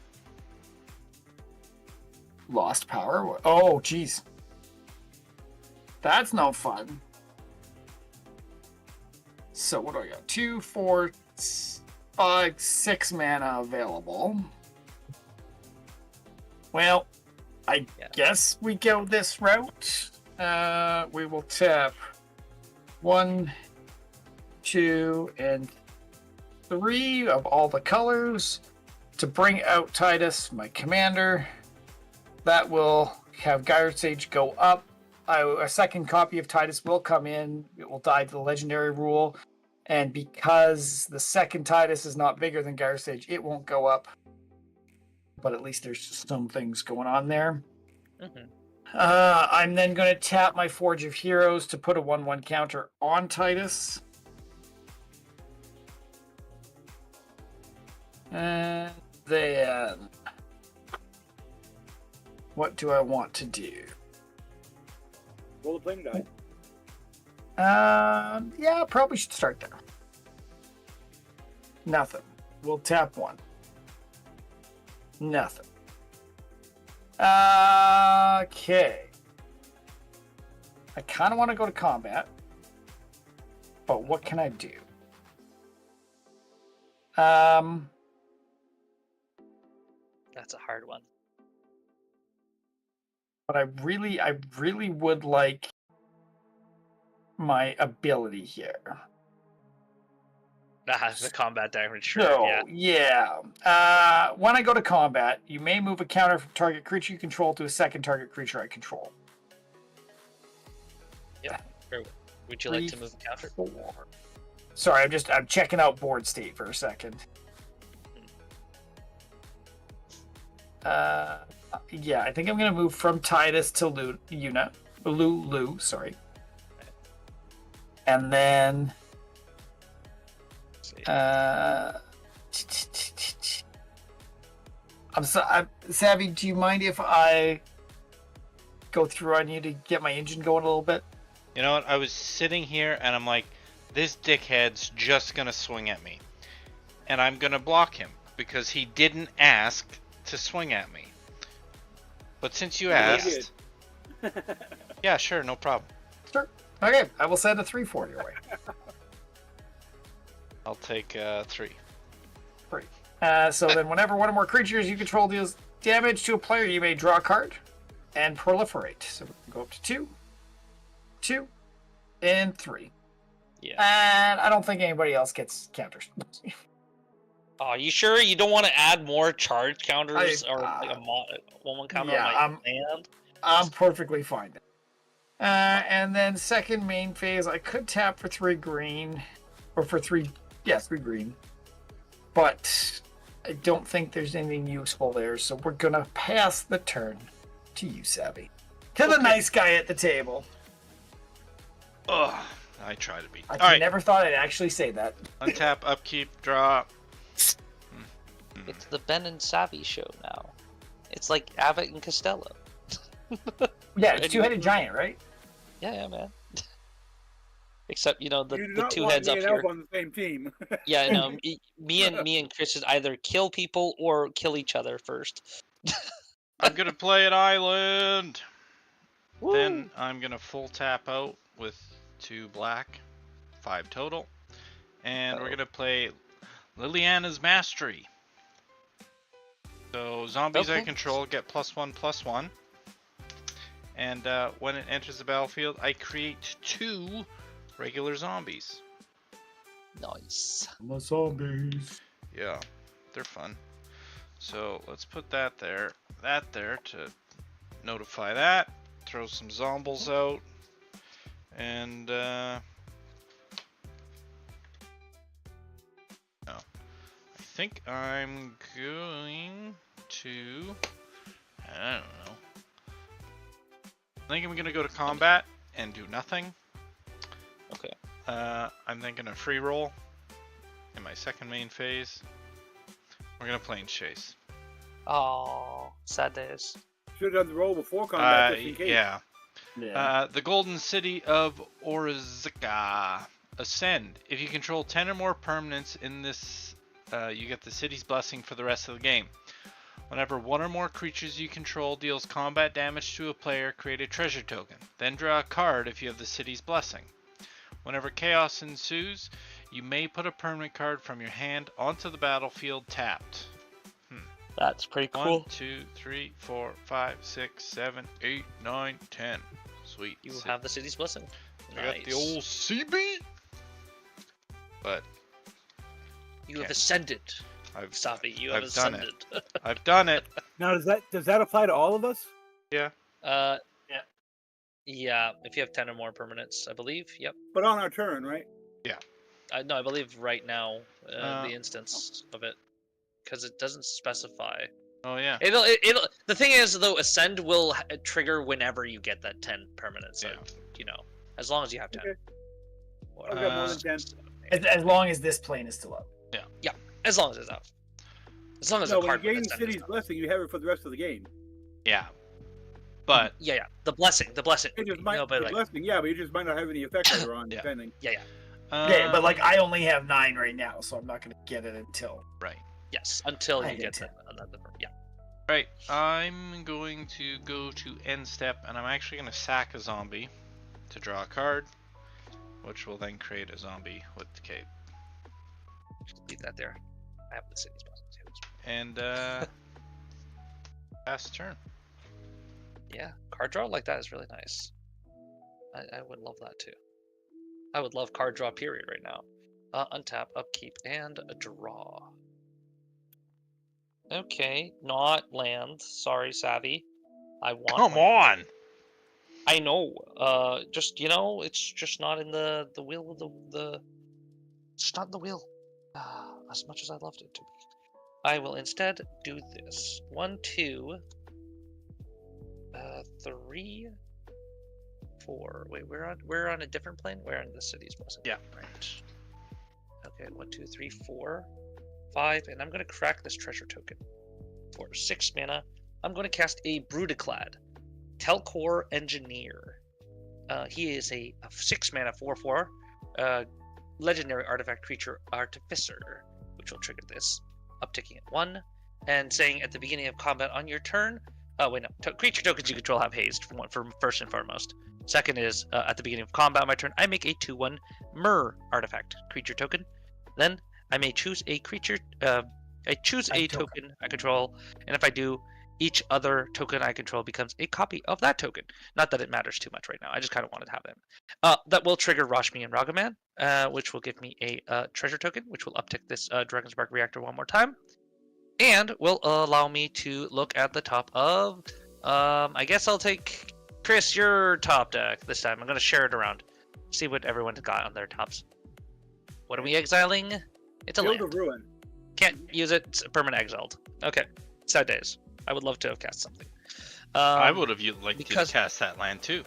Lost power. Oh, jeez. That's no fun. So what do I got? 2, 4, 5, 6 mana available. Well, I Yeah. guess we go this route. We will tap 1, 2, and 3 of all the colors to bring out Titus, my commander. That will have Gyre Sage go up. A second copy of Titus will come in. It will die to the legendary rule. And because the second Titus is not bigger than Gyre Sage, it won't go up. But at least there's some things going on there. Mhm. I'm then going to tap my Forge of Heroes to put a 1/1 counter on Titus. And then, what do I want to do? Roll the playing die. Yeah, probably should start there. Nothing. We'll tap 1. Nothing. Okay. I kind of want to go to combat. But what can I do? That's a hard one. But I really would like my ability here. The combat damage, sure, So, yeah. when I go to combat, you may move a counter from target creature you control to a second target creature I control. Or would you like to move a counter? 4. Sorry, I'm checking out board state for a second. Yeah, I think I'm gonna move from Titus to Lulu, sorry. And then Savvy, do you mind if I go through on you to get my engine going a little bit? You know what? I was sitting here and I'm like, this dickhead's just gonna swing at me. And I'm gonna block him because he didn't ask to swing at me. But since you asked... Yeah, sure, no problem. Sure. Okay, I will send a 3/4 your way. I'll take 3. 3. So then whenever one or more creatures you control deals damage to a player, you may draw a card and proliferate. So we can go up to 2, 2, and 3. Yeah. And I don't think anybody else gets counters. Oh, you sure you don't want to add more charge counters or like a 1/1 counter on my land? I'm perfectly fine. And then second main phase, I could tap for 3 green, or for 3 green. But I don't think there's anything useful there, so we're gonna pass the turn to you, Savvy. To the nice guy at the table. Ugh, I try to be. I never thought I'd actually say that. Untap, upkeep, draw. It's the Ben and Savvy show now. It's like Abbott and Costello. Yeah, it's two-headed giant, right? Yeah, man. Except, you know, the not two want heads me up and here. Elf on the same team. Yeah, no, me and Chris should either kill people or kill each other first. I'm gonna play an island. Woo. Then I'm gonna full tap out with 2 black, 5 total, and we're gonna play Liliana's Mastery. So zombies I control get +1/+1, and when it enters the battlefield, I create 2 regular zombies. Nice. The zombies. Yeah, they're fun. So let's put that there to notify that. Throw some zombies out, and no, I think I'm going to. I don't know. I think I'm gonna go to combat and do nothing. Okay. I'm then gonna free roll in my second main phase. We're gonna Planechase. Oh, sad days. Should have done the roll before combat just in case. Yeah. The Golden City of Orzika. Ascend. If you control 10 or more permanents in this, you get the city's blessing for the rest of the game. Whenever one or more creatures you control deals combat damage to a player, create a treasure token. Then draw a card if you have the city's blessing. Whenever chaos ensues, you may put a permanent card from your hand onto the battlefield tapped. That's pretty cool. 1, 2, 3, 4, 5, 6, 7, 8, 9, 10. Sweet. You have the city's blessing. I got the old CB. But you have ascended. Safi, you have ascended. Done it. I've done it. Now, does that apply to all of us? Yeah. Yeah, if you have 10 or more permanents, I believe. Yep. But on our turn, right? Yeah. No, I believe right now, the instance of it, because it doesn't specify. Oh yeah. It'll. The thing is, though, ascend will trigger whenever you get that 10 permanents. So, you know, as long as you have 10. Okay. I've got more than 10. As long as this plane is still up. Yeah, as long as it's out. As long as No, the when card you gain with ascend City's is out. Blessing, you have it for the rest of the game. Yeah. But Yeah, the blessing. It just might, No, but the like, blessing, yeah, but you just might not have any effect later on, Yeah. depending. yeah. Yeah, but like I only have 9 right now, so I'm not gonna get it until. right. Yes, until I you get get another. Yeah. Right. I'm going to go to end step, and I'm actually going to sack a zombie to draw a card. which will then create a zombie with the cape. Leave that there. I have the city's boss. And pass turn. Yeah, card draw like that is really nice. I would love that too. I would love card draw period right now. Untap, upkeep, and a draw. Okay, not land. Sorry, Savvy. I want. Come land. on! I know. Just it's just not in the will of the. It's not in the will. As much as I loved it to be. I will instead do this. 1, 2, 3, 4. Wait, we're on a different plane. We're on the city's blessing. Yeah. Right. Okay. 1, 2, 3, 4, 5, and I'm gonna crack this treasure token for 6 mana. I'm gonna cast a Brutaclad, Telcor Engineer. He is a 6 mana 4/4 legendary artifact creature Artificer, which will trigger this, upticking at 1, and saying at the beginning of combat on your turn. Oh wait, no. Creature tokens you control have haste for first and foremost. Second is at the beginning of combat on my turn, I make a 2/1 Myr artifact creature token. Then I may choose a creature. I choose a token I control, and if I do, each other token I control becomes a copy of that token. Not that it matters too much right now. I just kind of wanted to have them. That will trigger Rashmi and Ragavan, which will give me a treasure token, which will uptick this Dragonspark reactor one more time, and will allow me to look at the top of. I guess I'll take Chris your top deck this time. I'm going to share it around, see what everyone's got on their tops. What are we exiling? It's a Field land. of Ruin. Can't use it. It's permanent exiled. Okay. Sad days. I would love to have cast something. I would have liked you because- to cast that land too.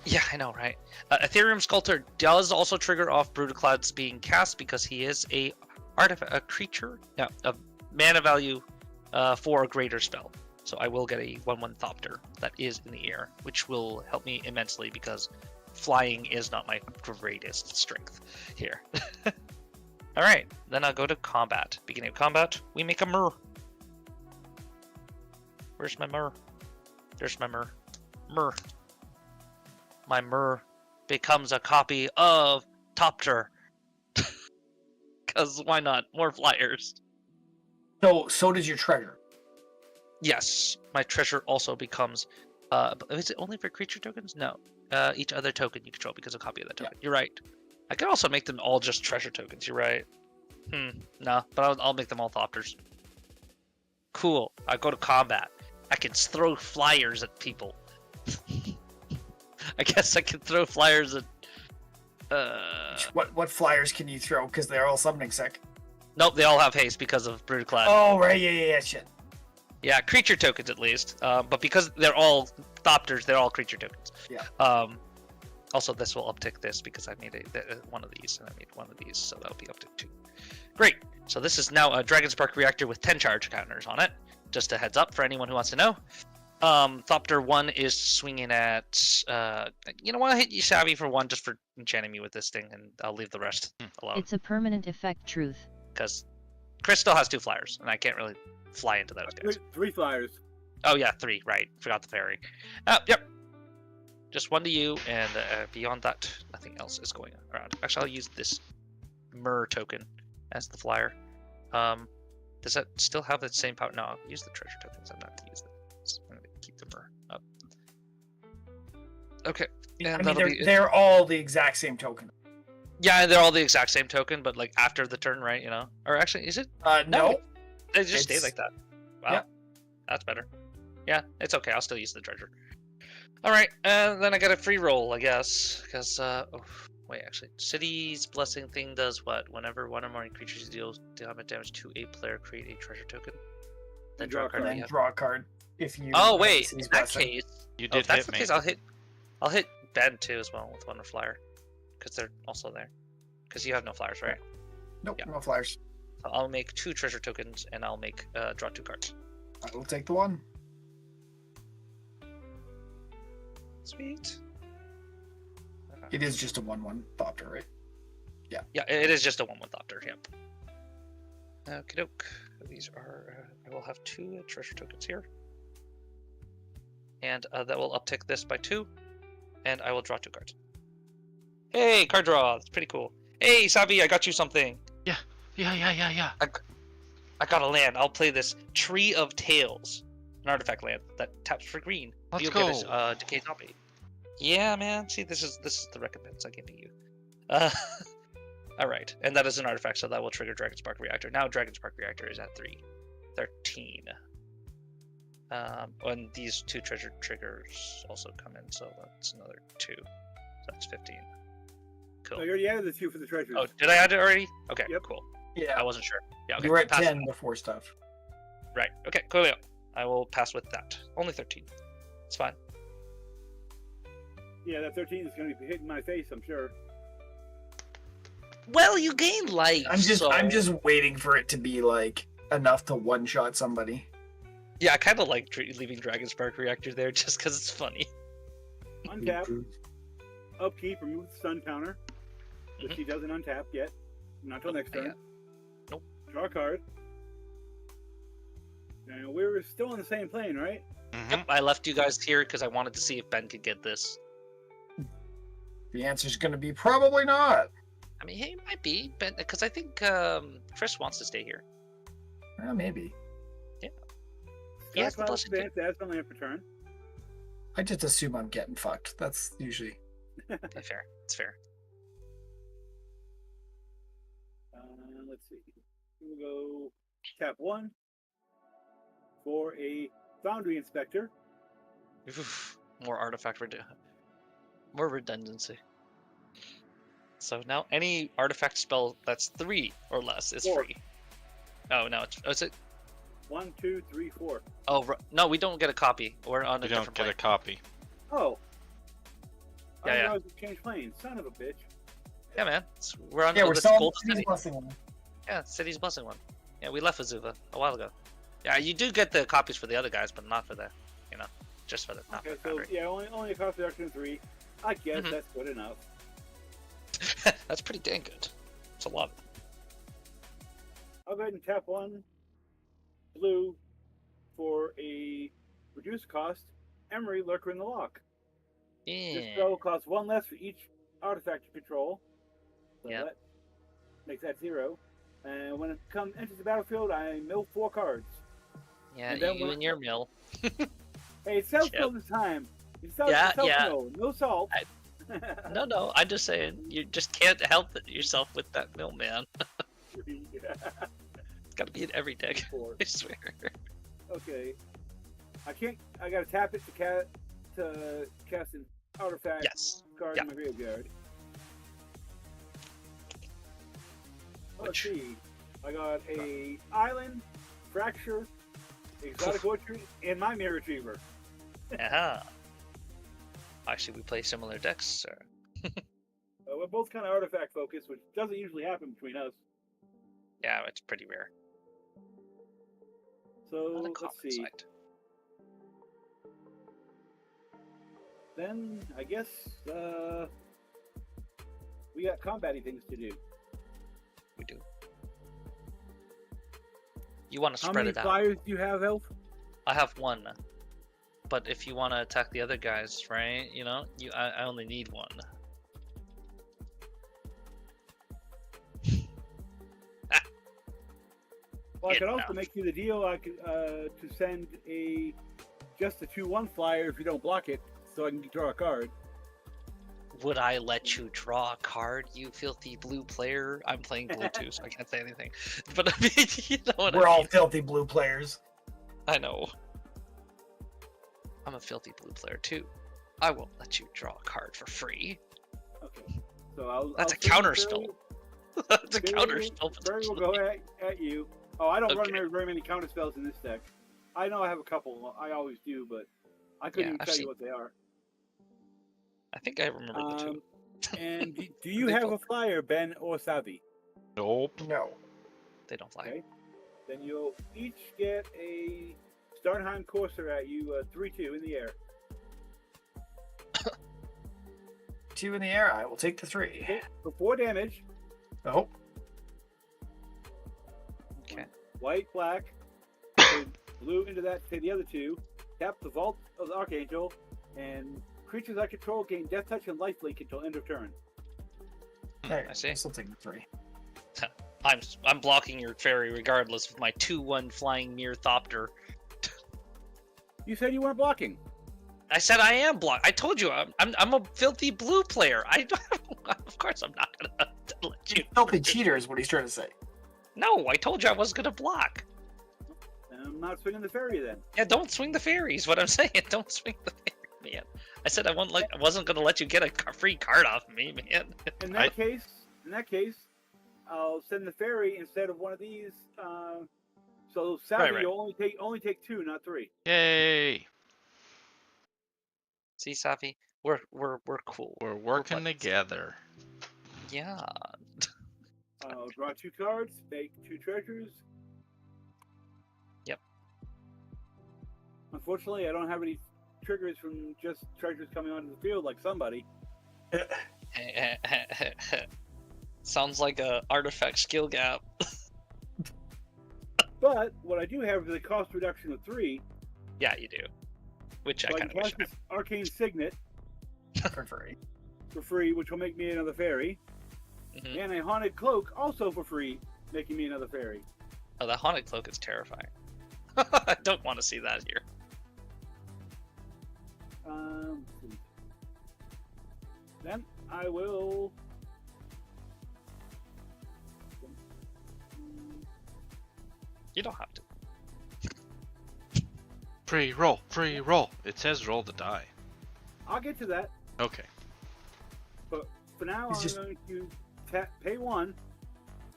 Yeah, I know, right? Ethereum Sculptor does also trigger off Brutaclad's being cast because he is a creature, of mana value 4 or greater spell. So I will get a 1/1 Thopter that is in the air, which will help me immensely because flying is not my greatest strength here. All right, then I'll go to combat. Beginning of combat, we make a Myr. Where's my Myr? There's my Myr. Myr. My Myr becomes a copy of Thopter. Because why not? More flyers. So does your treasure. Yes, my treasure also becomes. Is it only for creature tokens? No. Each other token you control becomes a copy of that token. Yeah. You're right. I could also make them all just treasure tokens. You're right. No, but I'll make them all Thopters. Cool. I go to combat. I can throw flyers at people. I guess I can throw flyers at. What flyers can you throw? Because they're all summoning sick. Nope, they all have haste because of Brutaclad. Oh right, yeah, shit. Yeah, creature tokens at least. But because they're all Thopters, they're all creature tokens. Yeah. Also, this will uptick this because I made one of these and I made one of these, so that'll be uptick 2. Great. So this is now a Dragonspark reactor with 10 charge counters on it. Just a heads up for anyone who wants to know. Thopter 1 is swinging at. You know what? I'll hit you, Savvy, for 1 just for enchanting me with this thing, and I'll leave the rest alone. It's a permanent effect, truth. Because Chris still has 2 flyers, and I can't really fly into those guys. 3 flyers. Oh yeah, 3. Right. Forgot the fairy. Yep. Just 1 to you, and beyond that, nothing else is going around. Actually, I'll use this Myr token as the flyer. Does that still have the same power? No, I'll use the treasure tokens. I'm not going to use them. I'm going to keep the Myr up. Okay. And I mean, they're all the exact same token. Yeah, they're all the exact same token, but like after the turn, right? Or actually, is it? No. They just stay like that. Wow. Yeah. That's better. Yeah, it's okay. I'll still use the treasure. All right, and then I got a free roll, I guess, because wait, actually, City's Blessing thing does what? Whenever one or more creatures deal damage to a player, create a treasure token. Then draw a card. Then draw a card. If you. Oh wait, in that case, you did if that's hit the me. case, I'll hit Ben too as well with 1 flyer, because they're also there. Because you have no flyers, right? Nope, Yeah. no flyers. So I'll make 2 treasure tokens, and I'll make draw 2 cards. I will take the 1. Sweet. It is just a 1/1 Thopter, right? Yeah, it is just a 1/1 Thopter. Yep. Okie doke. These are. I will have 2 treasure tokens here, and that will uptick this by 2, and I will draw 2 cards. Hey, card draw. It's pretty cool. Hey, Sabi, I got you something. Yeah. I got a land. I'll play this Tree of Tales, an artifact land that taps for green. Let's You'll go. get a decay zombie. Yeah, man. See, this is the recompense I'm giving you. All right, and that is an artifact, so that will trigger Dragon Spark Reactor. Now Dragon Spark Reactor is at 13. And these 2 treasure triggers also come in, so that's another 2. So that's 15. Cool. Oh, you already added the 2 for the treasures. Oh, did I add it already? Okay, Yep. cool. Yeah. I wasn't sure. Yeah, okay. You were at pass 10 it. before stuff. Right. Okay, cool. I will pass with that. Only 13. It's fine. Yeah, that 13 is going to be hitting my face, I'm sure. Well, you gain life. I'm just waiting for it to be like enough to one-shot somebody. Yeah, I kind of like leaving Dragon Spark Reactor there just because it's funny. Untap. Upkeep, remove the stun counter. Which he doesn't untap yet. Not till next turn. Nope. Draw a card. And we were still on the same plane, right? Yep, I left you guys here because I wanted to see if Ben could get this. The answer's going to be probably not. I mean, hey, it might be, Ben, because I think Chris wants to stay here. Well, maybe. He has the Stockpile blessing. advance, that's only for turn. I just assume I'm getting fucked. That's usually... That's fair. It's fair. Let's see. We'll go tap 1 for a Foundry Inspector. Oof, more artifact more redundancy. So now any artifact spell that's 3 or less is 4. free. Oh no, is it? 1, 2, 3, 4. Oh no, we don't get a copy. We're on a You don't different get plane. a copy. Oh. Yeah, I yeah. know I was change planes. Son of a bitch. Yeah, man. We're on Yeah, we're this still on gold the city. blessing one. Yeah, City's Blessing one. Yeah, we left Azuva a while ago. Yeah, you do get the copies for the other guys, but not for the, just for the. Not Okay, for so Foundry. yeah, only a cost reduction of 3. I guess Mhm. that's good enough. That's pretty dang good. It's a lot. I'll go ahead and tap 1 blue for a reduced cost Emery Lurker in the Lock. This Yeah. spell costs 1 less for each artifact you control. So Yep. that makes that 0. And when it enters the battlefield, I mill 4 cards. Yeah, And then you when- and your mill. Hey, it's self Yep. mill this time. It's Yeah, self yeah. mill, no salt. No, I'm just saying you just can't help it yourself with that mill, man. It's gotta be in every deck. 4. I swear. Okay. I gotta tap it to cast an artifact Yes. card Yeah. in my graveyard. Let's Which- see. I got a island, fracture, exotic orchard, and my mirror retriever. Yeah. Actually, we play similar decks, sir. We're both kind of artifact focused, which doesn't usually happen between us. Yeah, it's pretty rare. So On the let's common see. side. Then I guess we got combating things to do. We do. You want to How spread many it out? flyers do you have, Elf? I have 1. But if you want to attack the other guys, right? I only need 1. Well, I could also Enough. make you the deal. I could to send just a 2/1 flyer if you don't block it, so I can draw a card. Would I let you draw a card, you filthy blue player? I'm playing blue too, so I can't say anything. But I mean, you know what We're I all mean. filthy blue players. I know. I'm a filthy blue player too. I won't let you draw a card for free. Okay, so I'll. That's I'll a counter send spell. That's a Barry counter will- spell. Barry will go at you. Oh, I don't run Okay. very many counter spells in this deck. I know I have a couple. I always do, but I couldn't Yeah, even I've tell seen- you what they are. I think I remember the 2. And do you They have both- a flyer, Ben or Savi? Nope. No. They don't fly. Okay. Then you'll each get a Starnheim Courser at you, 3/2 in the air. 2 in the air. I will take the 3. Okay, for 4 damage. Oh. Okay. White, black. Put blue into that. Take the other 2. Tap the Vault of the Archangel, and creatures I control gain Death Touch and Lifelink until end of turn. There, I see. I'll still take the 3. I'm blocking your fairy regardless with my 2/1 flying Nearthopter. You said you weren't blocking. I said I am blocked. I told you I'm a filthy blue player. Of course I'm not gonna let you. Filthy cheater is what he's trying to say. No, I told you I wasn't gonna block. I'm not swinging the fairy then. Yeah, don't swing the fairies. What I'm saying, don't swing the fairy, man. I said I wasn't gonna let you get a free card off me, man. In that case, I'll send the fairy instead of one of these. So sadly, Right. you only take 2, not 3. Yay! See, Safi, we're cool. We're working buddies. together. Yeah. Draw 2 cards, make 2 treasures. Yep. Unfortunately, I don't have any triggers from just treasures coming onto the field like somebody. Sounds like a artifact skill gap. But what I do have is a cost reduction of 3. Yeah, you do. Which So I I kind can of wish. cast this Arcane Signet For free. for free, which will make me another fairy. Mhm. And a Haunted Cloak also for free, making me another fairy. Oh, that haunted cloak is terrifying. I don't want to see that here. Then I will. You don't have to. Free roll, free roll. It says roll the die. I'll get to that. Okay. But for now, It's I'm just- going to pay 1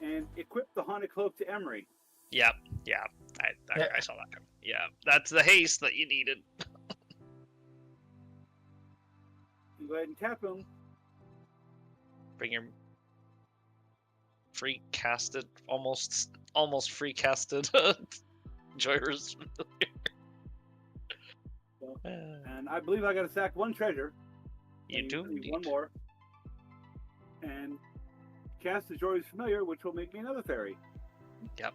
and equip the Haunted Cloak to Emery. Yeah. I saw that coming. Yeah, that's the haste that you needed. Go ahead and tap him. Bring your free casted, almost free casted Joyers. And I believe I got to sack 1 treasure. You And do need indeed. 1 more. And cast the Joyous Familiar, which will make me another fairy. Yep.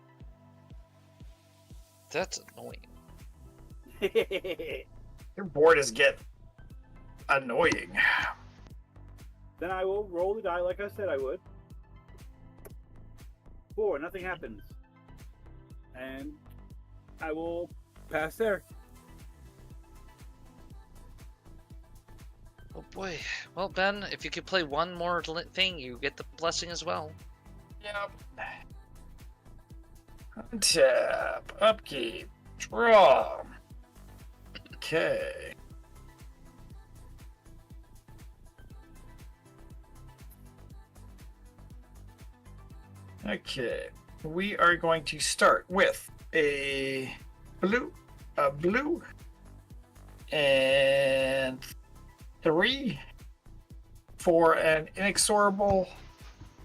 That's annoying. Your board is get annoying. Then I will roll the die like I said I would. 4, nothing happens. And I will pass there. Oh boy. Well, Ben, if you could play one more thing, you get the blessing as well. Yep. Untap, upkeep, draw. Okay. Okay. We are going to start with a blue, and 3 for an inexorable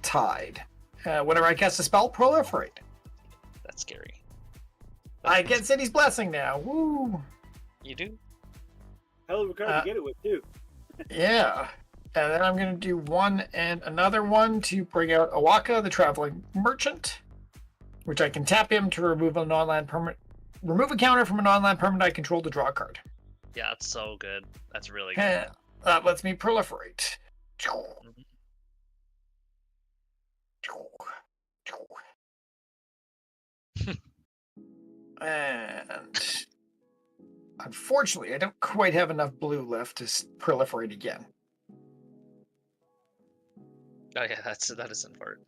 tide. Whenever I cast a spell, proliferate. That's scary. I get City's Blessing now. Woo! You do? Hell of a card to get it with, too. Yeah. And then I'm going to do 1 and another 1 to bring out Awaka, the Traveling Merchant, which I can tap him to remove a non-land permanent. Remove a counter from a non-land permanent I control to draw a card. Yeah, that's so good. That's really good. And that lets me proliferate. And unfortunately, I don't quite have enough blue left to proliferate again. Oh yeah, that is important.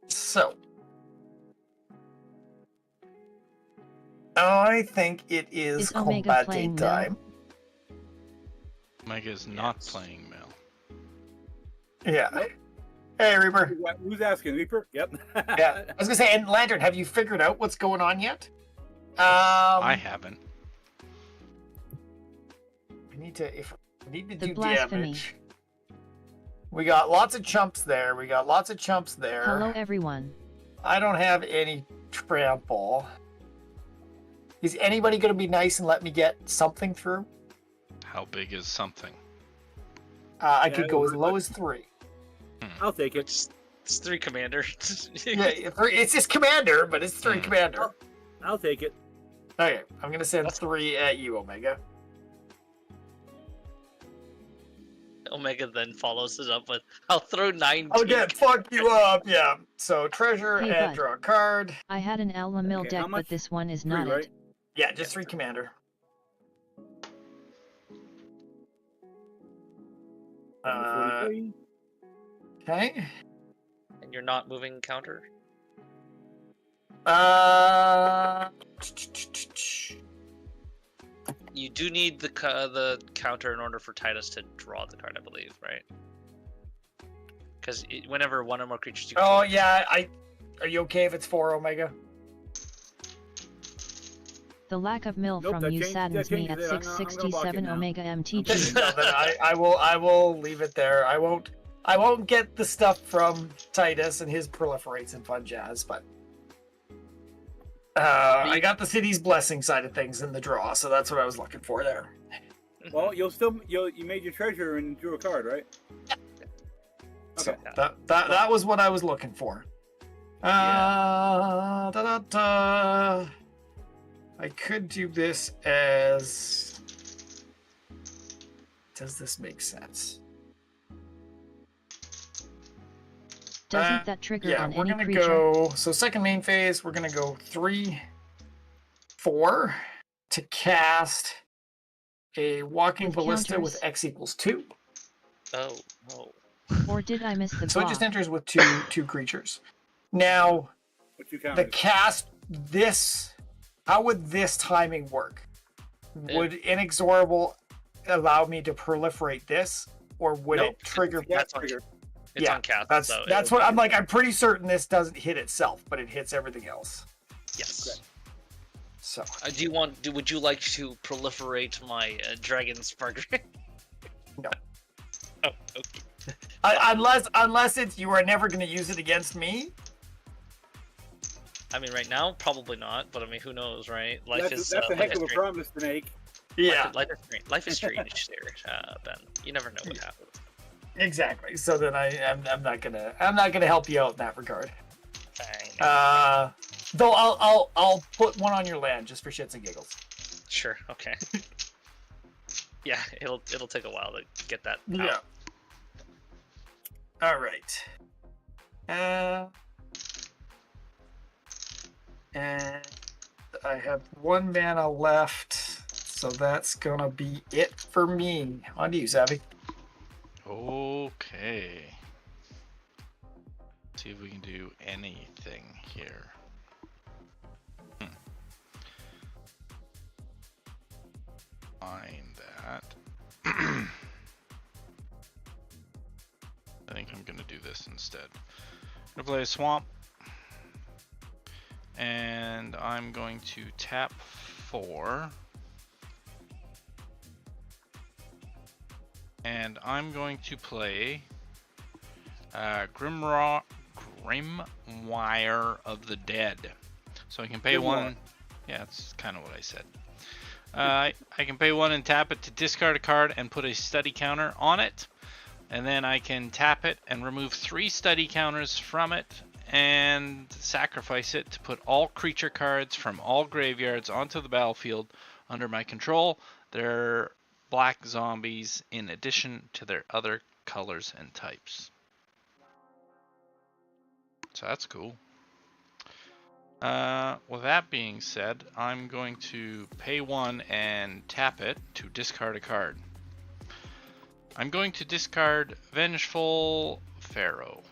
So, I think it is Is Omega combat playing time. Mega is not Yes. playing Mel. Yeah. Hey, Reaper. Who's asking? Reaper? Yep. Yeah. I was gonna say, and Lantern, have you figured out what's going on yet? I haven't. We need to The do blasphemy. damage. We got lots of chumps there. Hello everyone. I don't have any trample. Is anybody gonna be nice and let me get something through? How big is something? I Yeah, could go as I- low as 3. I'll take it. It's 3 commander. Yeah, 3, it's just commander, but it's 3 commander. I'll take it. Okay, I'm gonna send 3 at you, Omega. Omega then follows it up with, "I'll throw 9." Okay, fuck you up. Yeah. So treasure Hey, and bud. draw a card. I had an Alma Mill Okay, deck, how much? but this one is 3, not right? it. Yeah, just 3 commander. Uh, 23. okay. And you're not moving counter. You do need the counter in order for Titus to draw the card, I believe, right? Because whenever one or more creatures you Oh control, yeah, are you okay if it's 4 Omega? The lack of mill Nope, from that you changes- saddens that me changes at it. I'm gonna block it 667 now. Omega No, MTG. then I will leave it there. I won't get the stuff from Titus and his proliferates and fun jazz, but I got the city's blessing side of things in the draw, so that's what I was looking for there. Well, you made your treasure and drew a card, right? So Okay. that was what I was looking for. I could do this as. Does this make sense? Doesn't that trigger Yeah, on we're any gonna creature? go. So second main phase, we're gonna go 3, 4 to cast a walking With ballista counters? with X equals 2. oh. Or did I miss the So it block? just enters with two creatures. Now What you the counted? cast this. How would this timing work? Yeah. Would inexorable allow me to proliferate this, or would Nope. it trigger? That's on, trigger. it's Yeah, on cast. That's so that's what I'm like. I'm pretty certain this doesn't hit itself, but it hits everything else. Yes. So Would you like to proliferate my dragon spark? No. Oh, okay. unless it's you are never going to use it against me. I mean, right now, probably not. But I mean, who knows, right? That's a heck of a promise to make. Yeah, Life is strange there, Ben. You never know what happens. exactly. So then I'm not gonna help you out in that regard. Fine. Though I'll put one on your land just for shits and giggles. Sure. Okay. Yeah, it'll take a while to get that. Yeah. Out. All right. And I have 1 mana left, so that's gonna be it for me. On to you, Savvy. Okay. See if we can do anything here. Find that. I think I'm gonna do this instead. I'm gonna play a swamp. And I'm going to tap 4. And I'm going to play Grimoire of the Dead. So I can pay 1. Yeah, that's kind of what I said. I can pay 1 and tap it to discard a card and put a study counter on it. And then I can tap it and remove 3 study counters from it and sacrifice it to put all creature cards from all graveyards onto the battlefield under my control. They're black zombies in addition to their other colors and types. So that's cool. With that being said, I'm going to pay 1 and tap it to discard a card. I'm going to discard Vengeful Pharaoh.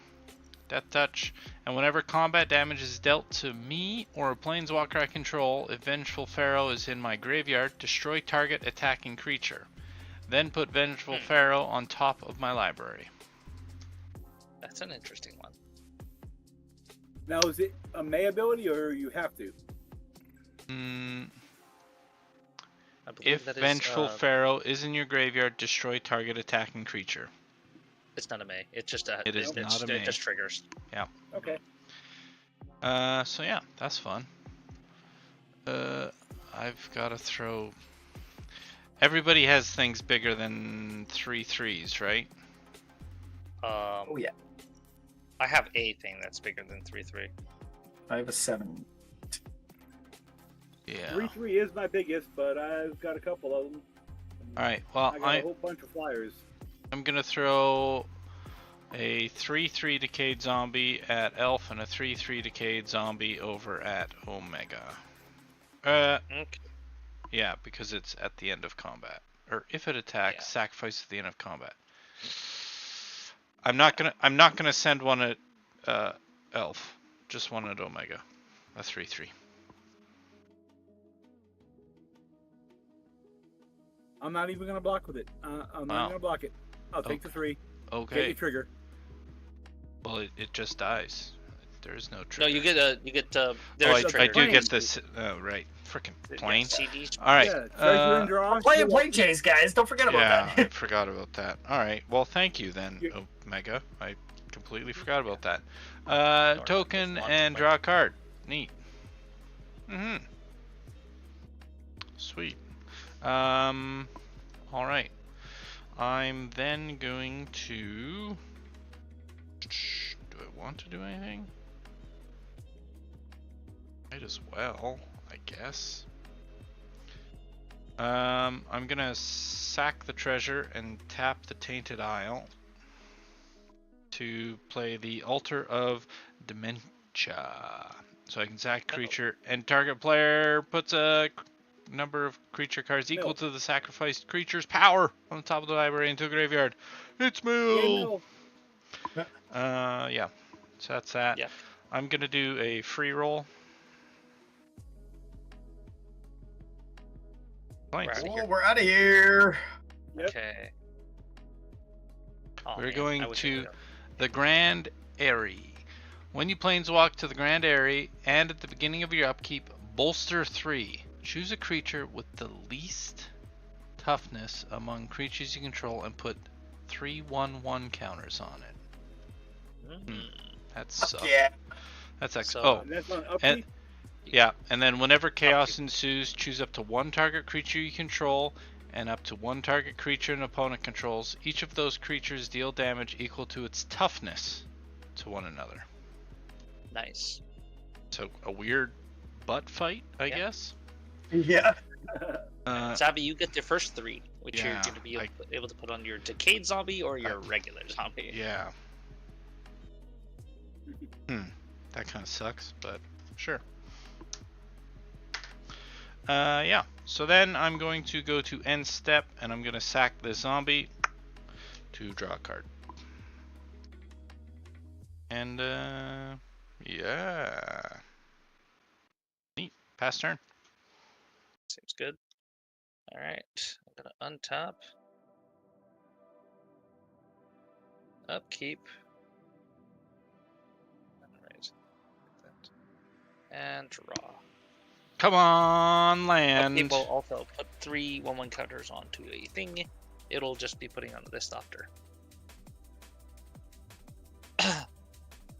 Death Touch, and whenever combat damage is dealt to me or a planeswalker I control, if Vengeful Pharaoh is in my graveyard, destroy target attacking creature. Then put Vengeful Pharaoh on top of my library. That's an interesting one. Now, is it a May ability or you have to? I believe If that is, Vengeful Pharaoh is in your graveyard, destroy target attacking creature. It's not a May. It's just a. It is not a May. It just triggers. Okay. So yeah, that's fun. I've got to throw. Everybody has things bigger than 3 3s, right? Oh yeah, I have a thing that's bigger than 3/3. I have a 7. Yeah. 3/3 is my biggest, but I've got a couple of them. All right. Well, I got a whole bunch of flyers. I'm gonna throw a 3/3 decayed zombie at Elf and a 3/3 decayed zombie over at Omega. Okay. Yeah, because it's at the end of combat. Or if it attacks, Yeah. sacrifice at the end of combat. I'm not gonna send one at Elf. Just one at Omega. A 3/3. I'm not even gonna block with it. I'm not Wow. even gonna block it. I'll take the 3. Get Okay. your trigger. Well, it just dies. There is no No, trigger. you get Oh, there's a I trigger. do get Plane. this. Oh, right. Frickin' Yeah, plane. CDs. All right. Yeah, treasure and draw. Playing Planechase, guys. Don't forget about Yeah, I that. forgot about that. All right. Well, thank you then, You- Omega. I completely forgot about that. Ignore Token that, just and launch draw a card. Neat. Mm-hmm. Sweet. All right. I'm then going to. Do I want to do anything? Might as well, I guess. I'm gonna sack the treasure and tap the Tainted Isle to play the Altar of Dementia. So I can sack creature, and target player puts a number of creature cards equal to the sacrificed creature's power on the top of the library into the graveyard. It's Yay, Mill! Mill. Yeah. So that's that. Yeah. I'm gonna do a free roll. Points. Right. Oh, we're out of here. Yep. Okay. Oh, We're man, going I wish I to could've- the Grand Airy. When you planeswalk to the Grand Airy, and at the beginning of your upkeep, bolster 3. Choose a creature with the least toughness among creatures you control and put 3/1/1 counters on it. Mhm. That's Yeah. That's excellent. So- Oh, And that's on upkeep. and yeah, and then whenever chaos ensues, choose up to one target creature you control and up to one target creature an opponent controls. Each of those creatures deal damage equal to its toughness to one another. Nice. So a weird butt fight, I Yeah. guess. Yeah. Zabi, you get the first 3, which yeah, you're going to be able to put on your decayed zombie or your regular zombie. Yeah. That kind of sucks, but sure. Yeah. So then I'm going to go to end step, and I'm going to sack the zombie to draw a card. And yeah. Neat. Pass turn. Seems good. All right. I'm going to untap. Upkeep. All right. And draw. Come on, Upkeep land. will also put 3/1/1 counters onto a thing. It'll just be putting on this after.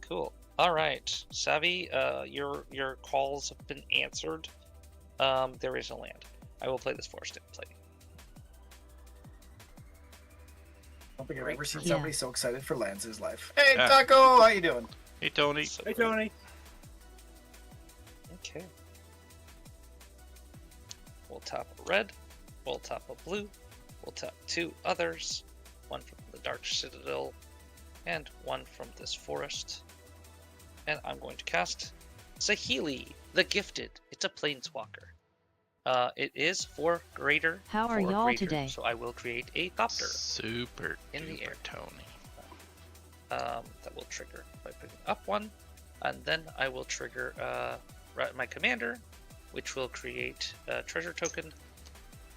Cool. All right, Savvy. Your calls have been answered. There is no land. I will play this forest in play. I don't think I've ever seen Yeah. somebody so excited for lands in his life. Hey, Yeah. Taco, how you doing? Hey, Tony. So Hey, great. Tony. Okay. We'll tap a red. We'll tap a blue. We'll tap 2 others. One from the Dark Citadel, and one from this forest. And I'm going to cast Saheeli, the Gifted. It's a planeswalker. It is 4 greater. How are 4 y'all greater, today? So I will create a Thopter Super in the duper air. Tony. That will trigger by putting up 1, and then I will trigger my commander, which will create a treasure token,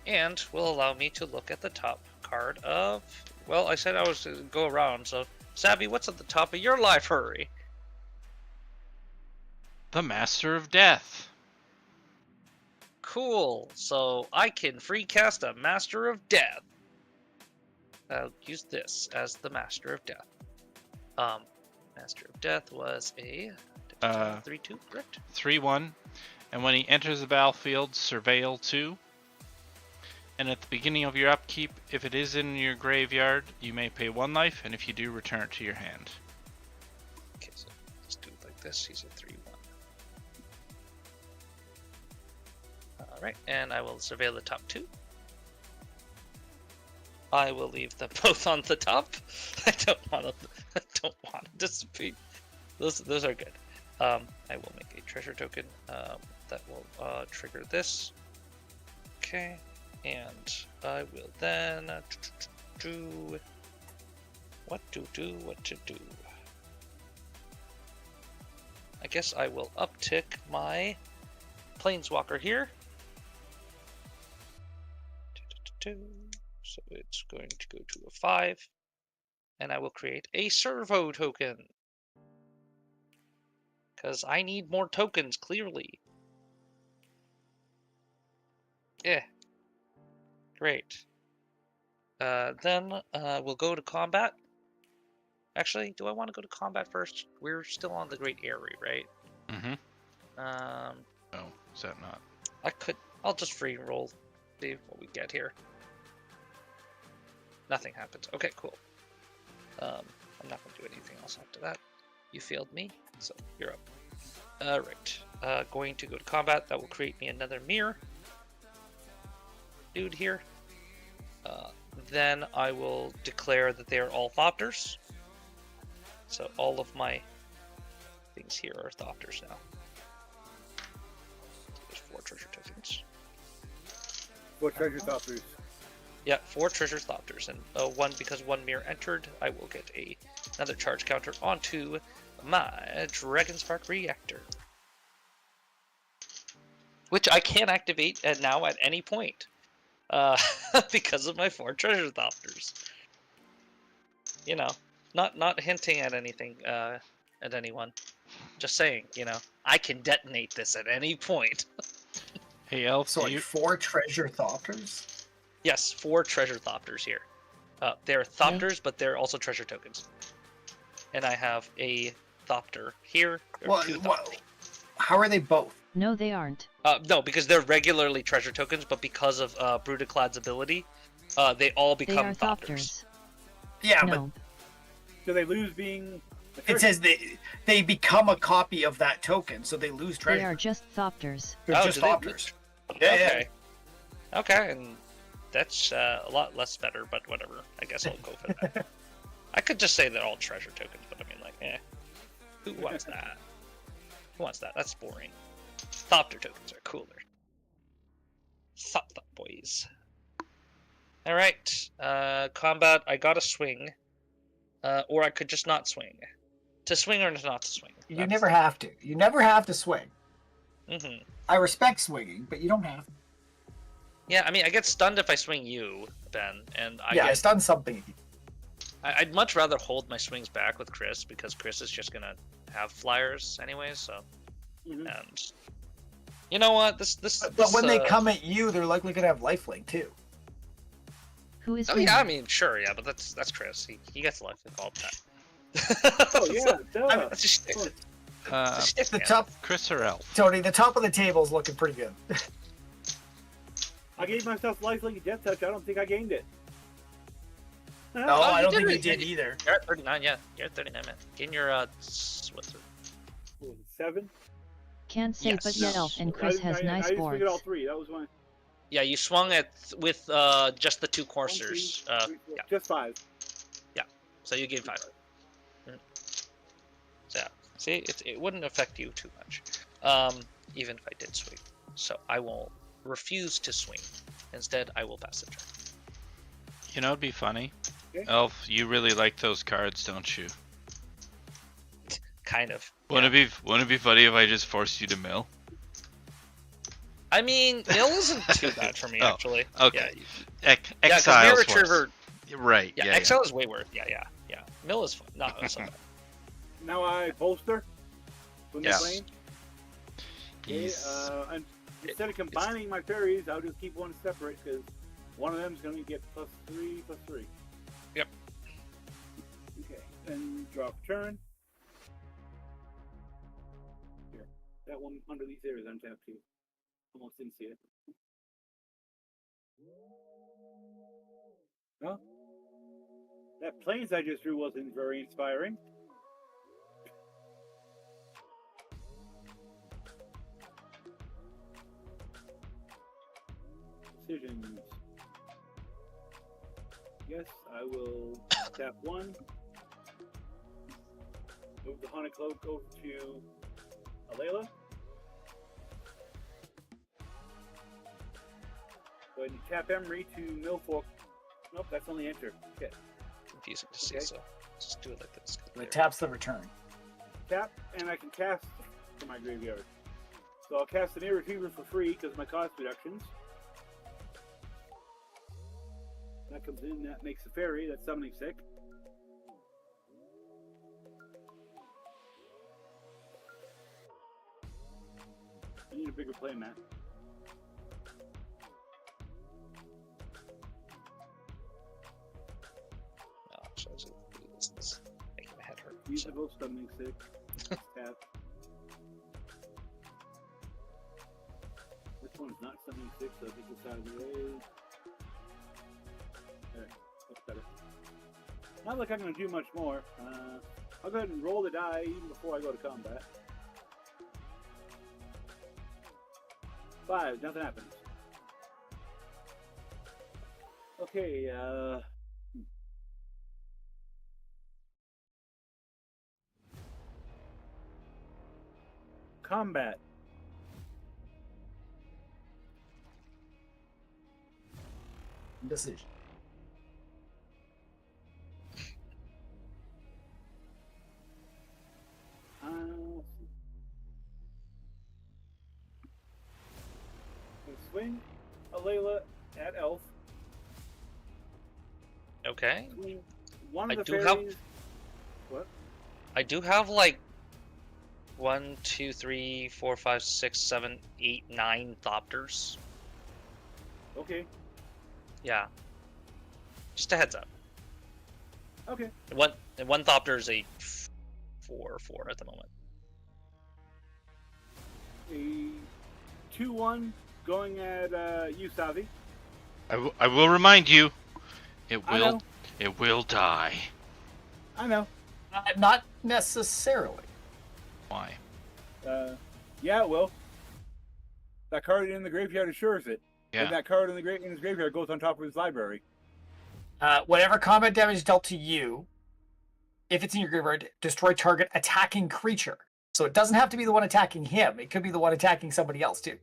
and will allow me to look at the top card of. Well, I said I was to go around, so Savvy, what's at the top of your library? The Master of Death. Cool. So I can free cast a Master of Death. I'll use this as the Master of Death. Master of Death was a 3/2, correct? 3/1. And when he enters the battlefield, surveil 2. And at the beginning of your upkeep, if it is in your graveyard, you may pay 1 life, and if you do, return it to your hand. Okay, so let's do it like this. He's a 3/1. Alright, and I will surveil the top 2. I will leave them both on the top. I don't want to dissipate. Those are good. I will make a treasure token that will trigger this. Okay, and I will then do what to do. I guess I will uptick my Planeswalker here. So it's going to go to a 5. And I will create a servo token. Because I need more tokens, clearly. Yeah. Great. Then we'll go to combat. Actually, do I want to go to combat first? We're still on the Great Area, right? Mm-hmm. Um, Oh, is that not? I'll just free roll, see what we get here. Nothing happens. Okay, cool. I'm not going to do anything else after that. You failed me, so you're up. Alright. Going to go to combat. That will create me another mirror dude here. Then I will declare that they are all Thopters. So all of my things here are Thopters now. There's 4 treasure tokens. 4 treasure Thopters. Yeah, 4 treasure Thopters, and because one mirror entered, I will get another charge counter onto my Dragonspark Reactor, which I can activate now at any point, because of my 4 treasure Thopters. You know, not hinting at anything at anyone. Just saying, I can detonate this at any point. Hey, Elf. So like 4 treasure Thopters? Yes, 4 treasure Thopters here. They're Thopters, but they're also treasure tokens. And I have a Thopter here. Well, 2 Thopters. how are they both? No, they aren't. No, because they're regularly treasure tokens, but because of Brutaclad's ability, they all They become are Thopters. Thopters. Yeah, No, Do they lose being? but it says they become a copy of that token, so they lose treasure. they are just Thopters. They're Oh, just do they Thopters. Yeah, Okay. Okay, and that's a lot less better, but whatever. I guess I'll go for that. I could just say they're all treasure tokens, but I mean, like, who wants that? Who wants that? That's boring. Thopter tokens are cooler. Thop boys. Alright, combat, I gotta swing. Or I could just not swing. To swing or not to swing. You never have to. You never have to swing. Mm-hmm. I respect swinging, but you don't have to. Yeah, I mean, I get stunned if I swing you, Ben, and It's done something. I'd much rather hold my swings back with Chris, because Chris is just gonna have flyers anyway, so... Mhm. And... You know what, But when they come at you, they're likely going to have lifelink, too. Who is Oh winning? yeah, I mean, sure, yeah, but that's Chris. He gets lifelink all the time. Oh yeah, duh. It's just shtick. It's Uh, a shtick, The man. top, Chris or Elf? Tony, the top of the table is looking pretty good. I gave myself lifelink and jet touch. I don't think I gained it. No, Oh, I you don't did think you it. did either. You're at 39, yeah. You're at 39, man. Getting your, what's it? What was it, 7? Can't say, but Yes. yet Elf and Chris has I nice just figured all boards. 3. That was one. Yeah, you swung with just the 2 coursers. 1, 2, 3, 4, Yeah. Just 5. So you gain 5. So yeah, see, it wouldn't affect you too much, even if I did swing. So I will refuse to swing. Instead, I will pass the turn. You know, it'd be funny. Okay. Elf, you really like those cards, don't you? Kind of. Wouldn't it be funny if I just forced you to mill? I mean, mill isn't too bad for me, Oh, actually. okay. Yeah, Exiles Mirror was. Retriever. Right. Yeah, Yeah. Exile is way worse. Yeah. Mill is fun. No, it's not bad. Now I bolster when they're Yeah. playing. Okay, He's- and instead of combining my fairies, I'll just keep one separate because one of them is going to get +3/+3. Yep. Okay, then drop turn. Here, that one under these areas untapped too. Almost didn't see it. Well, that planes I just drew wasn't very inspiring. Decisions. Yes, I will tap 1. Move the Haunted Cloak over to Alayla. Go ahead and tap Emery to Millfolk. Nope, that's only enter. Okay. Confusing to see, Okay. so just do it like this. It taps the return. Tap, and I can cast from my graveyard. So I'll cast an Irretriever for free because of my cost reductions. That comes in, that makes a fairy, that's summoning sick. I need a bigger playmat. Oh, so this is making my head hurt. Use So. the both summoning sick. Tap. This one's not summoning sick, so I think it's out of the way. There, that's better. Not like I'm going to do much more. I'll go ahead and roll the die even before I go to combat. 5, nothing happens. Okay, combat. Decision. Swing Alayla at Elf. Okay. Swing one of I the do have- fairies. What? I do have like 1, 2, 3, 4, 5, 6, 7, 8, 9 Thopters. Okay. Yeah. Just a heads up. Okay. One Thopter is a 4/4 at the moment. A 2-1 going at you, Savi. I will remind you, it I know. will die. I know. Not necessarily. Why? Yeah, it will. That card in the graveyard assures it. Yeah. And that card in his graveyard goes on top of his library. Whatever combat damage dealt to you, if it's in your graveyard, destroy target attacking creature. So it doesn't have to be the one attacking him. It could be the one attacking somebody else too.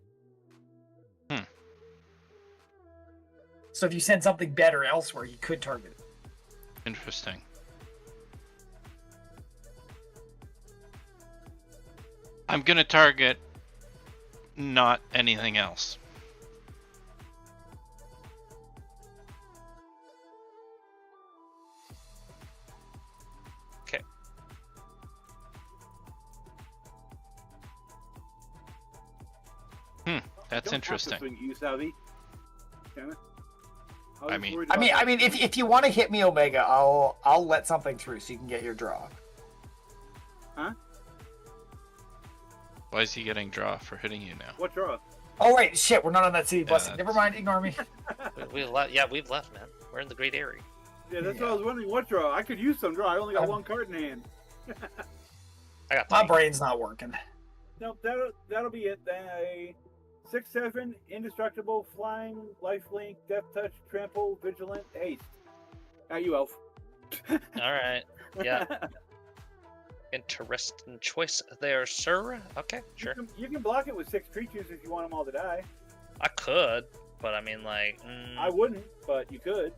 So if you send something better elsewhere, you could target it. Interesting. I'm gonna target not anything else. Okay. That's interesting. Swing you, Savi. Can I? I mean- I mean, if you want to hit me, Omega, I'll let something through so you can get your draw. Huh? Why is he getting draw for hitting you now? What draw? Oh wait, shit, we're not on that city Yeah, blessing. Never mind, ignore me. We've left, man. We're in the Great Area. Yeah, that's what I was wondering. What draw? I could use some draw. I only got one card in hand. I got My 3. brain's not working. Nope, that'll be it. Then a 6/7 indestructible, flying, lifelink, death touch, trample, vigilant, haste. At you, Elf. All right. Yeah. Interesting choice there, sir. Okay, sure. You can block it with 6 creatures if you want them all to die. I could, but I mean, like, I wouldn't, but you could.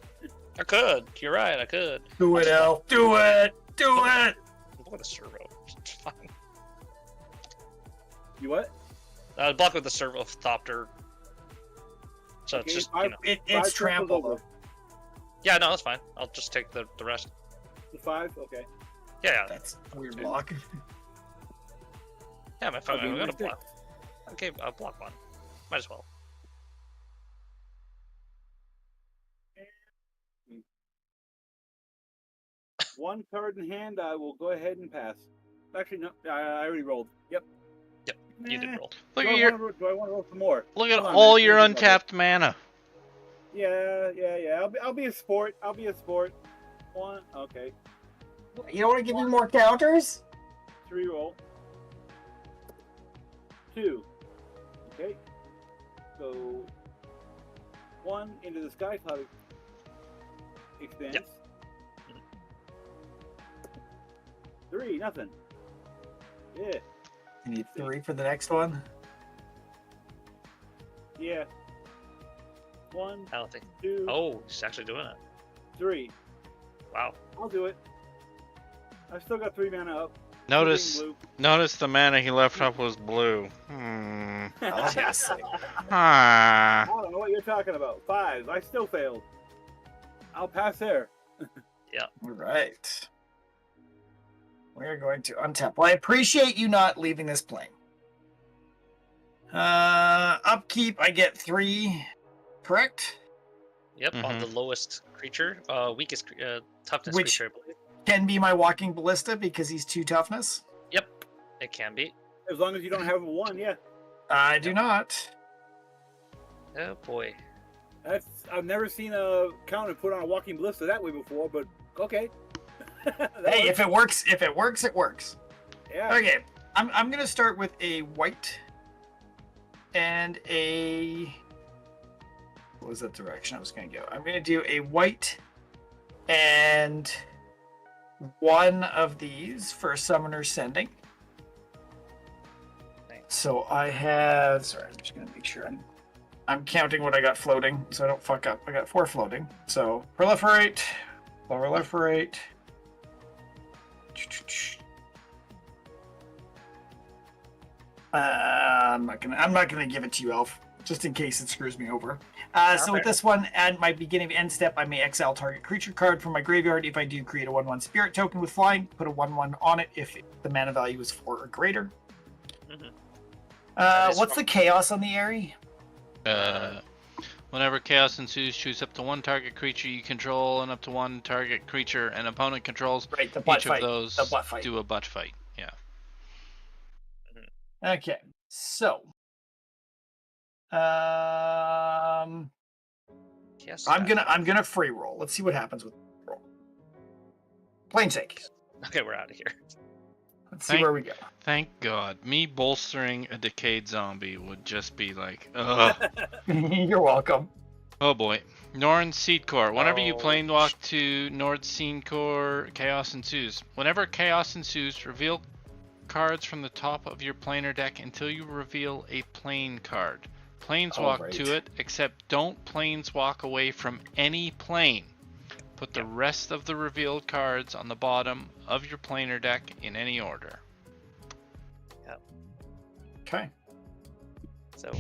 I could. You're right. I could. Do it, Elf. Do it. Do it. Block with a servo. It's fine. You what? Block with the servo Thopter. So Okay, it's just, It's 5 trample. over. Yeah, no, that's fine. I'll just take the rest. The 5? Okay. Yeah. That's a weird block. Yeah, my phone. Okay, I'm gonna nice pick. block. Okay, I'll block one. Might as well. One card in hand, I will go ahead and pass. Actually, no, I already rolled. Yep. You did roll. Look do at I your wanna do I want to roll some more? look at Come on, all man. your Think about it. untapped mana. Yeah. I'll be a sport. One. Okay. You don't want to give me more counters? 3 roll. 2. Okay. So 1 into the sky cloud. expands. Yep. 3, nothing. Yeah, You need 3 for the next one. yeah. 1, I don't think. 2, Oh, he's actually doing it. 3. Wow. I'll do it. I've still got 3 mana up. Notice Blue. the mana he left up was blue. Oh, yes. Ah. I don't know what you're talking about. 5. I still failed. I'll pass there. All right. We're going to untap. Well, I appreciate you not leaving this plane. Upkeep, I get 3, correct? Yep, on the lowest creature, weakest toughness Which- creature, I believe. Can be my walking ballista because he's 2 toughness. Yep, it can be. As long as you don't have a 1, yeah. I do not. Oh boy. I've never seen a counter put on a walking ballista that way before, but okay. That Hey, works. if it works, it works. Yeah. Okay, I'm gonna start with a white and a. What was that direction I was gonna go? I'm gonna do a white and one of these for Summoner Sending. Thanks. So I have. Sorry, I'm just gonna make sure I'm counting what I got floating, so I don't fuck up. I got 4 floating. So proliferate, proliferate. I'm not gonna give it to you, Elf, just in case it screws me over. So with this one, at my beginning of end step, I may exile target creature card from my graveyard. If I do, create a 1/1 spirit token with flying. Put a 1/1 on it if the mana value is 4 or greater. Mhm. That is What's the chaos on the Aerie? Whenever chaos ensues, choose up to 1 target creature you control and up to 1 target creature an opponent controls. Right, the butt Each fight. of those The butt fight. do a butt fight. Yeah. Okay, so I'm Yes. gonna free roll. Let's see what happens with roll. Plain sake. Okay, we're out of here. Let's see where we go. Thank God. Me bolstering a decayed zombie would just be like, ugh. You're welcome. Oh boy. Norn Seed Core. Whenever you Oh, planewalk to Nord Seed Core, chaos ensues. Whenever chaos ensues, reveal cards from the top of your planar deck until you reveal a plane card. Planeswalk right. to it, except don't planeswalk away from any plane. Put the rest of the revealed cards on the bottom of your planar deck in any order. Okay. So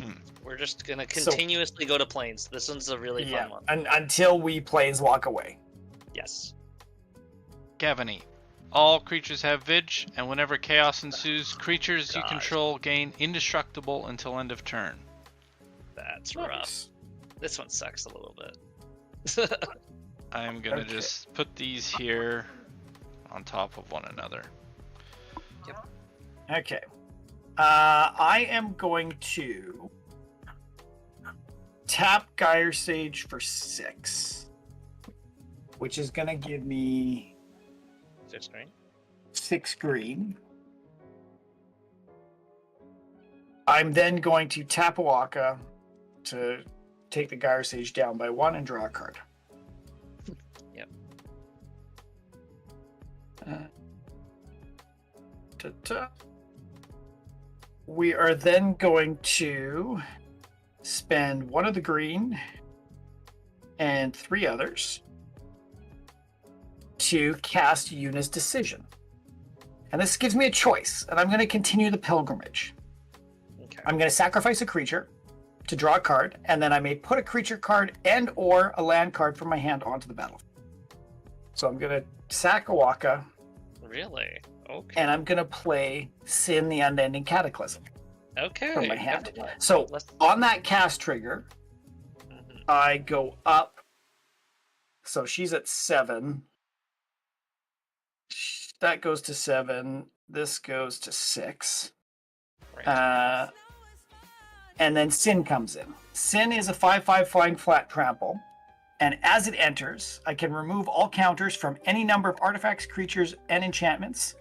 we're just gonna continuously go to planes. This one's a really fun one. Until we planeswalk away. Yes. Gavany. All creatures have Vidge, and whenever chaos ensues, creatures you God. control gain indestructible until end of turn. That's rough. This one sucks a little bit. I'm gonna Okay. just put these here on top of one another. Okay. I am going to tap Gyre Sage for 6, which is gonna give me 6 green. 6 green. I'm then going to tap Waka to take the Gyre Sage down by 1 and draw a card. Yep. We are then going to spend 1 of the green and 3 others to cast Yuna's Decision. And this gives me a choice, and I'm going to continue the pilgrimage. Okay. I'm going to sacrifice a creature to draw a card, and then I may put a creature card and or a land card from my hand onto the battlefield. So I'm going to sack a Waka, Really? Okay. and I'm going to play Sin the Unending Cataclysm Okay. from my hand. So Let's- on that cast trigger, Mhm. I go up. So she's at 7. That goes to 7. This goes to 6. Right. And then Sin comes in. Sin is a 5/5 flying flat trample. And as it enters, I can remove all counters from any number of artifacts, creatures, and enchantments.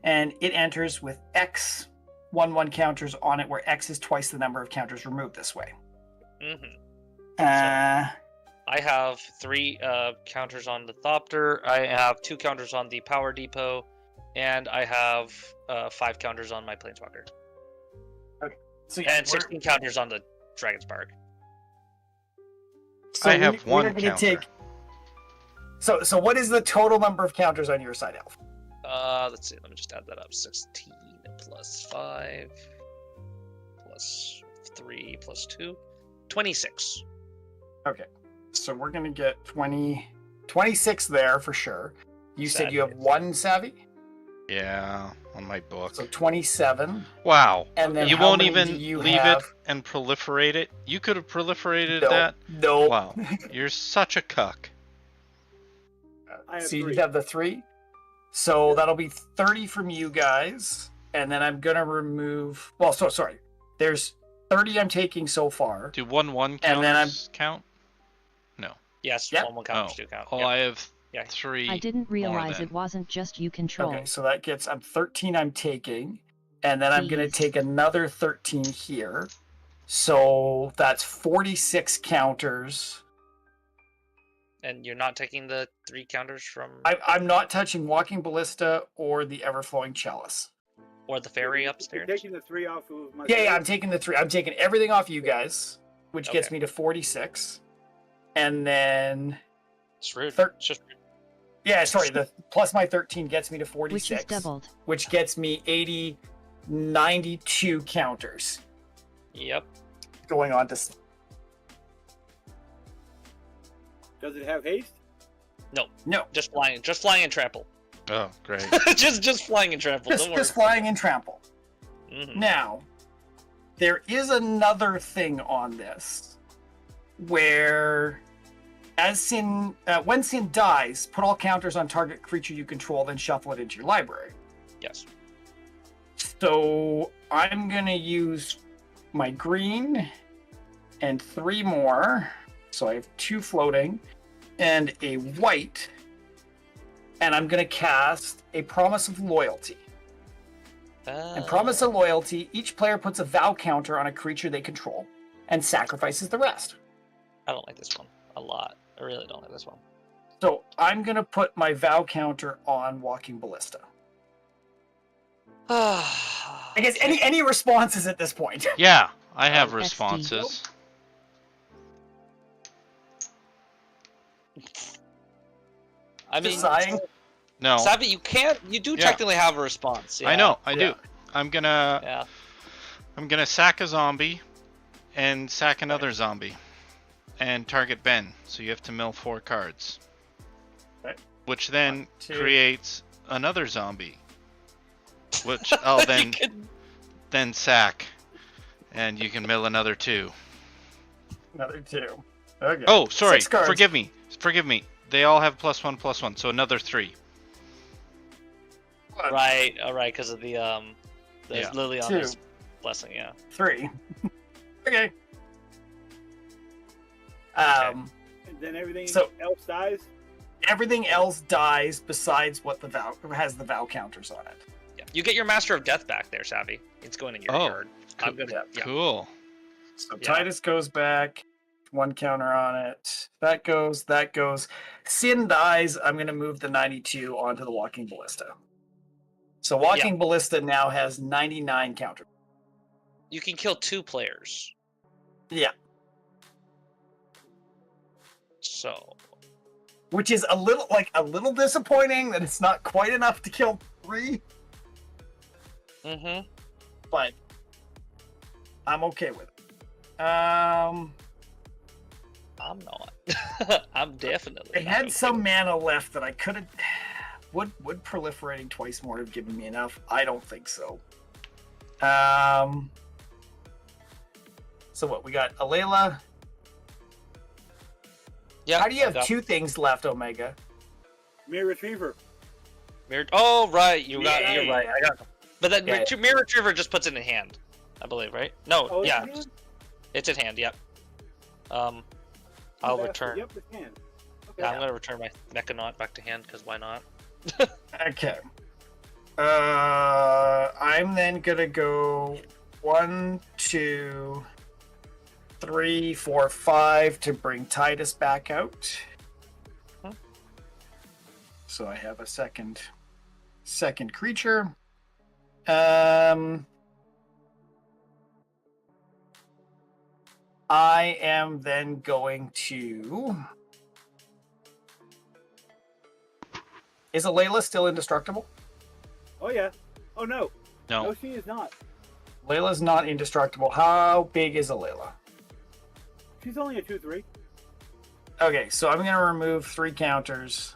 And it enters with X 1/1 counters on it, where X is twice the number of counters removed this way. Mhm. I have 3 counters on the Thopter. I have 2 counters on the Power Depot, and I have 5 counters on my Planeswalker, So yeah, and 16 counters on the Dragon Spark. so I have one we're gonna counter. So what is the total number of counters on your side, Elf? Let's see. Let me just add that up. 16 plus 5 plus 3 plus 2, 26. Okay. So we're gonna get 26 there for sure. You said you have Savvy. 1 savvy, Yeah, on my book. so 27. Wow. And then You how won't many even do you leave have? it and proliferate it? You could have proliferated No, that? no. Wow. You're such a cuck. I have So you 3. have the 3. So that'll be 30 from you guys, and then I'm gonna remove. Well, so sorry. There's 30 I'm taking so far. Do 1/1 And then counters count? Yes, Yep. 1 counters do count. Oh, Yep. I have Yeah. 3. I didn't realize then. it wasn't just you control. Okay, so that gets 13 I'm taking, and then I'm gonna Jeez. take another 13 here. So that's 46 counters. And you're not taking the 3 counters from I'm not touching Walking Ballista or the Everflowing Chalice. or the fairy You're upstairs. taking the 3 off of my. Yeah, I'm taking the 3. I'm taking everything off you guys, which gets Okay. me to 46. And then, It's rude. Thir- It's just yeah, sorry, the plus my 13 gets me to Which 46, is doubled. which gets me 80, 92 counters yep. going on to. Does it have haste? No, Just flying and trample. Oh, great. just flying and trample. just, Don't worry. just flying and trample. Mhm. Now, there is another thing on this where, when Sin dies, put all counters on target creature you control, then shuffle it into your library. Yes. So I'm gonna use my green and 3 more. So I have 2 floating and a white, and I'm gonna cast a Promise of Loyalty. And Promise of Loyalty, each player puts a vow counter on a creature they control and sacrifices the rest. I don't like this one a lot. I really don't like this one. So I'm gonna put my vow counter on Walking Ballista. I guess any responses at this point. Yeah, I have XD. responses. I mean, Just sighing. No, Savvy, you do Yeah. technically have a response. Yeah. I know, I Yeah. do. I'm Yeah. gonna sack a zombie and sack another zombie and target Ben. So you have to mill 4 cards. Okay. Which then 1, 2. creates another zombie. Which I'll You then could- sack. And you can mill another 2. Another 2. Okay. Oh, sorry. 6 cards. Forgive me. Forgive me. They all have +1/+1, so another 3. Right. All right. Because of the Yeah. Liliana's blessing. Yeah. 3. Okay. And then everything So- else dies? Everything else dies besides what has the vow counters on it. Yeah. You get your Master of Death back there, Savvy. It's going in your Oh, yard. I'm gonna. Yeah. Cool. So Yeah. Titus goes back, 1 counter on it. That goes. Sin dies. I'm going to move the 92 onto the Walking Ballista. So Walking Ballista now has 99 counters. You can kill 2 players. Yeah, So which is a little disappointing that it's not quite enough to kill 3, Mm-hmm. but I'm okay with it. I'm not. I'm definitely. I not had okay some with mana left that I could have. Would proliferating twice more have given me enough? I don't think so. So what we got? Alayla. it. Yeah. How do you I have got 2 things left, Omega? Mirror Retriever. Mirror. Oh right, you're Yay. right. I got. But that Yeah. Mirror Retriever just puts it in hand, I believe, right? No. Oh, yeah. it's It's in hand. Yep. I'll return. Yep, it's hand. Okay. Yeah, I'm gonna return my Mechanaut back to hand because why not? Okay. I'm then gonna go 1, 2, 3, 4, 5 to bring Titus back out. Huh? So I have a second creature. I am then going to. Is Alayla still indestructible? Oh yeah. Oh no. No. No, she is not. Layla's not indestructible. How big is Alayla? She's only a 2/3. Okay, so I'm going to remove 3 counters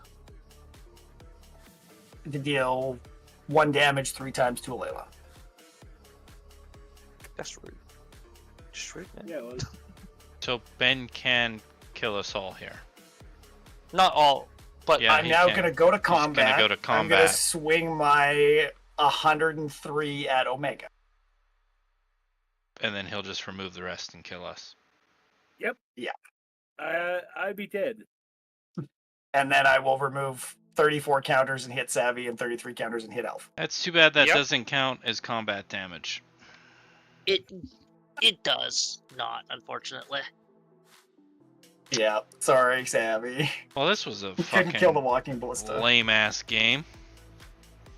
to deal 1 damage 3 times to Alayla. That's rude. Just rude, man. Yeah. Well, So Ben can kill us all here. Not all, but Yeah, I'm he now can. going to go to He's gonna combat. go to I'm going to combat. swing my 103 at Omega. And then he'll just remove the rest and kill us. yep. Yeah. I'd be dead. And then I will remove 34 counters and hit Savvy and 33 counters and hit Elf. That's too bad that Yep. doesn't count as combat damage. it does not, unfortunately. Yeah, sorry, Savvy. Well, this was a Couldn't kill the fucking Walking Ballista. lame ass game.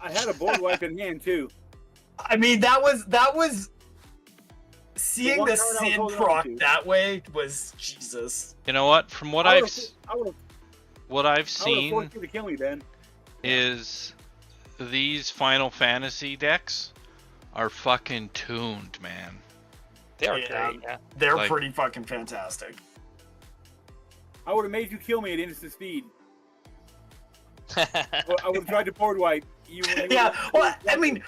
I had a board wipe in hand too. I mean, that was seeing one the card I was Sin holding on proc to. that way was Jesus. You know what? From what I I've would've seen forced you to kill me then. is these Final Fantasy decks are fucking tuned, man. They are Yeah. great, yeah. They're Like- pretty fucking fantastic. I would have made you kill me at instant speed. Well, I would have tried to board wipe you. Yeah, well, I mean,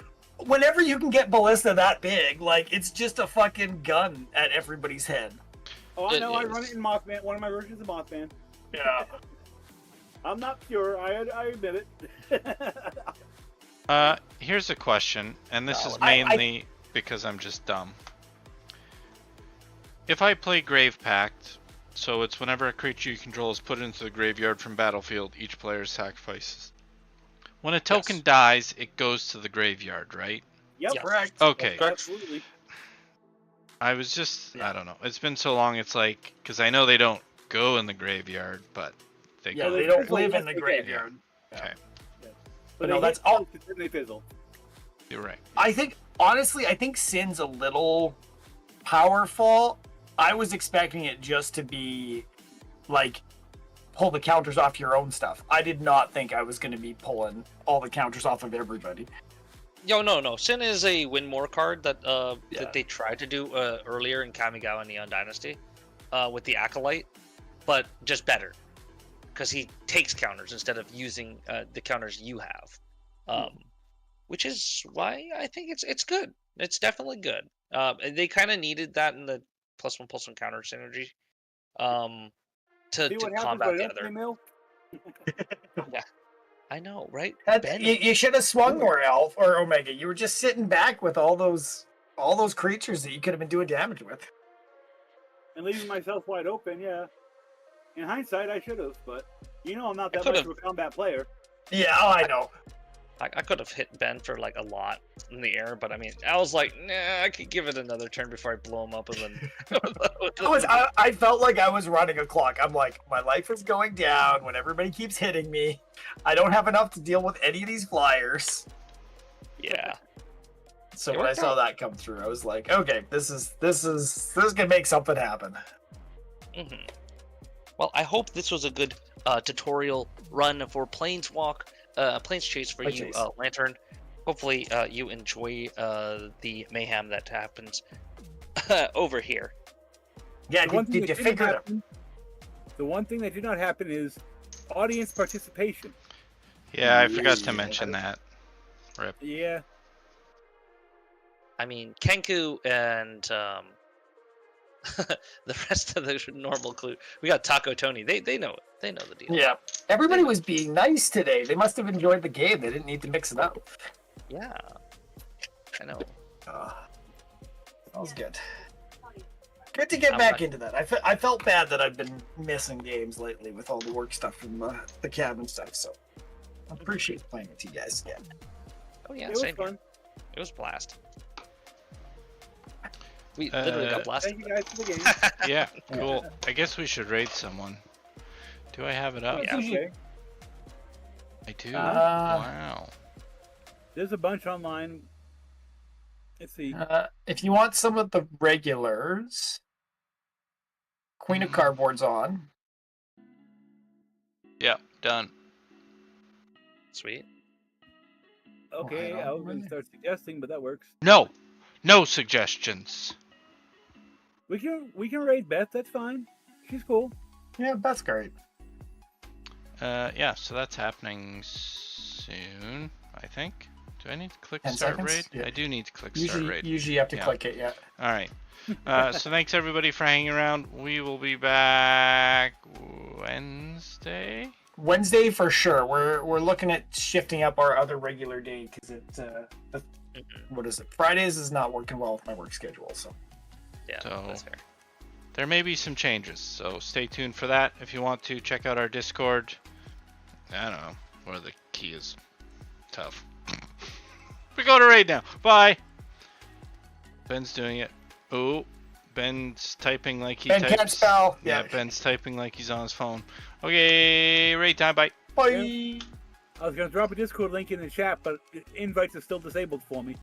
whenever you can get Ballista that big, like, it's just a fucking gun at everybody's head. Oh, I It know. I is. run it in Mothman. One of my versions of Mothman. Yeah. I'm not pure. I admit it. Here's a question, and this is I- mainly because I'm just dumb. If I play Grave Pact, so it's whenever a creature you control is put into the graveyard from battlefield, each player sacrifices. When a token dies, it goes to the graveyard, right? Yep. Yeah. Correct. Okay. Absolutely. I was just, Yeah. I don't know. It's been so long, it's like, because I know they don't go in the graveyard, but they Yeah, go. they don't fizzle live in once the they get graveyard. Okay, But no, they that's hit all- once, then they fizzle. you're right. I think, honestly, Sin's a little powerful. I was expecting it just to be, like, pull the counters off your own stuff. I did not think I was going to be pulling all the counters off of everybody. Yo, no. Sin is a win more card that Yeah. that they tried to do earlier in Kamigawa Neon Dynasty with the Acolyte, but just better because he takes counters instead of using the counters you have, which is why I think it's good. It's definitely good. They kind of needed that in the +1/+1 counter synergy to See what happens combat when the I don't other. mill? I know, right? And Ben? you should have swung more, Elf or Omega. You were just sitting back with all those creatures that you could have been doing damage with. And leaving myself wide open, yeah. In hindsight, I should have, but I'm not I that much could've. of a combat player. Yeah, I know. I could have hit Ben for like a lot in the air, but I mean, I was like, nah, I could give it another turn before I blow him up, and then. I felt like I was running a clock. I'm like, my life is going down when everybody keeps hitting me. I don't have enough to deal with any of these flyers. Yeah. So It when I worked saw out. that come through, I was like, okay, this is gonna make something happen. hmm Well, I hope this was a good tutorial run for Planechase for you, Planechase. Lantern. Hopefully, you enjoy the mayhem that happens over here. Yeah, The one thing did you that didn't figure it out? happen- The one thing that did not happen is audience participation. Yeah, I forgot to mention that. Rip. Yeah. I mean, Kenku and the rest of the normal clue. We got Taco Tony. They know it. They know the deal. Yeah. Everybody was being nice today. They must have enjoyed the game. They didn't need to mix it up. Yeah. I know. That was good. Good to get I'm back not- into that. I felt bad that I've been missing games lately with all the work stuff and the cabin stuff. So I appreciate playing with you guys again. Oh yeah, It was same here. fun. It was a blast. We literally got Uh, blasted. Thank you guys for the game. Yeah, cool. I guess we should raid someone. Do I have it up? Yeah. Okay. I do. Uh, Wow. There's a bunch online. Let's see. If you want some of the regulars, Queen of Cardboard's on. Yeah, done. Sweet. Okay, hang on, I was where going is to it? start suggesting, but that works. No, no suggestions. We can raid Beth. That's fine. She's cool. Yeah, that's great. Yeah, so that's happening soon, I think. Do I need to click 10 start seconds? raid? Yeah. I do need to click start raid. Usually you have to Yeah. click it, yeah. All right. So thanks everybody for hanging around. We will be back Wednesday. Wednesday for sure. We're looking at shifting up our other regular day because what is it? Fridays is not working well with my work schedule. So Yeah, So- that's fair. There may be some changes, so stay tuned for that. If you want to check out our Discord, I don't know where the key is. Tough. We go to raid now. Bye. Ben's doing it. Oh, Ben's typing like he Ben types. can't spell. Yeah, Yeah. Ben's typing like he's on his phone. Okay, raid time. Bye. Bye. I was going to drop a Discord link in the chat, but invites are still disabled for me.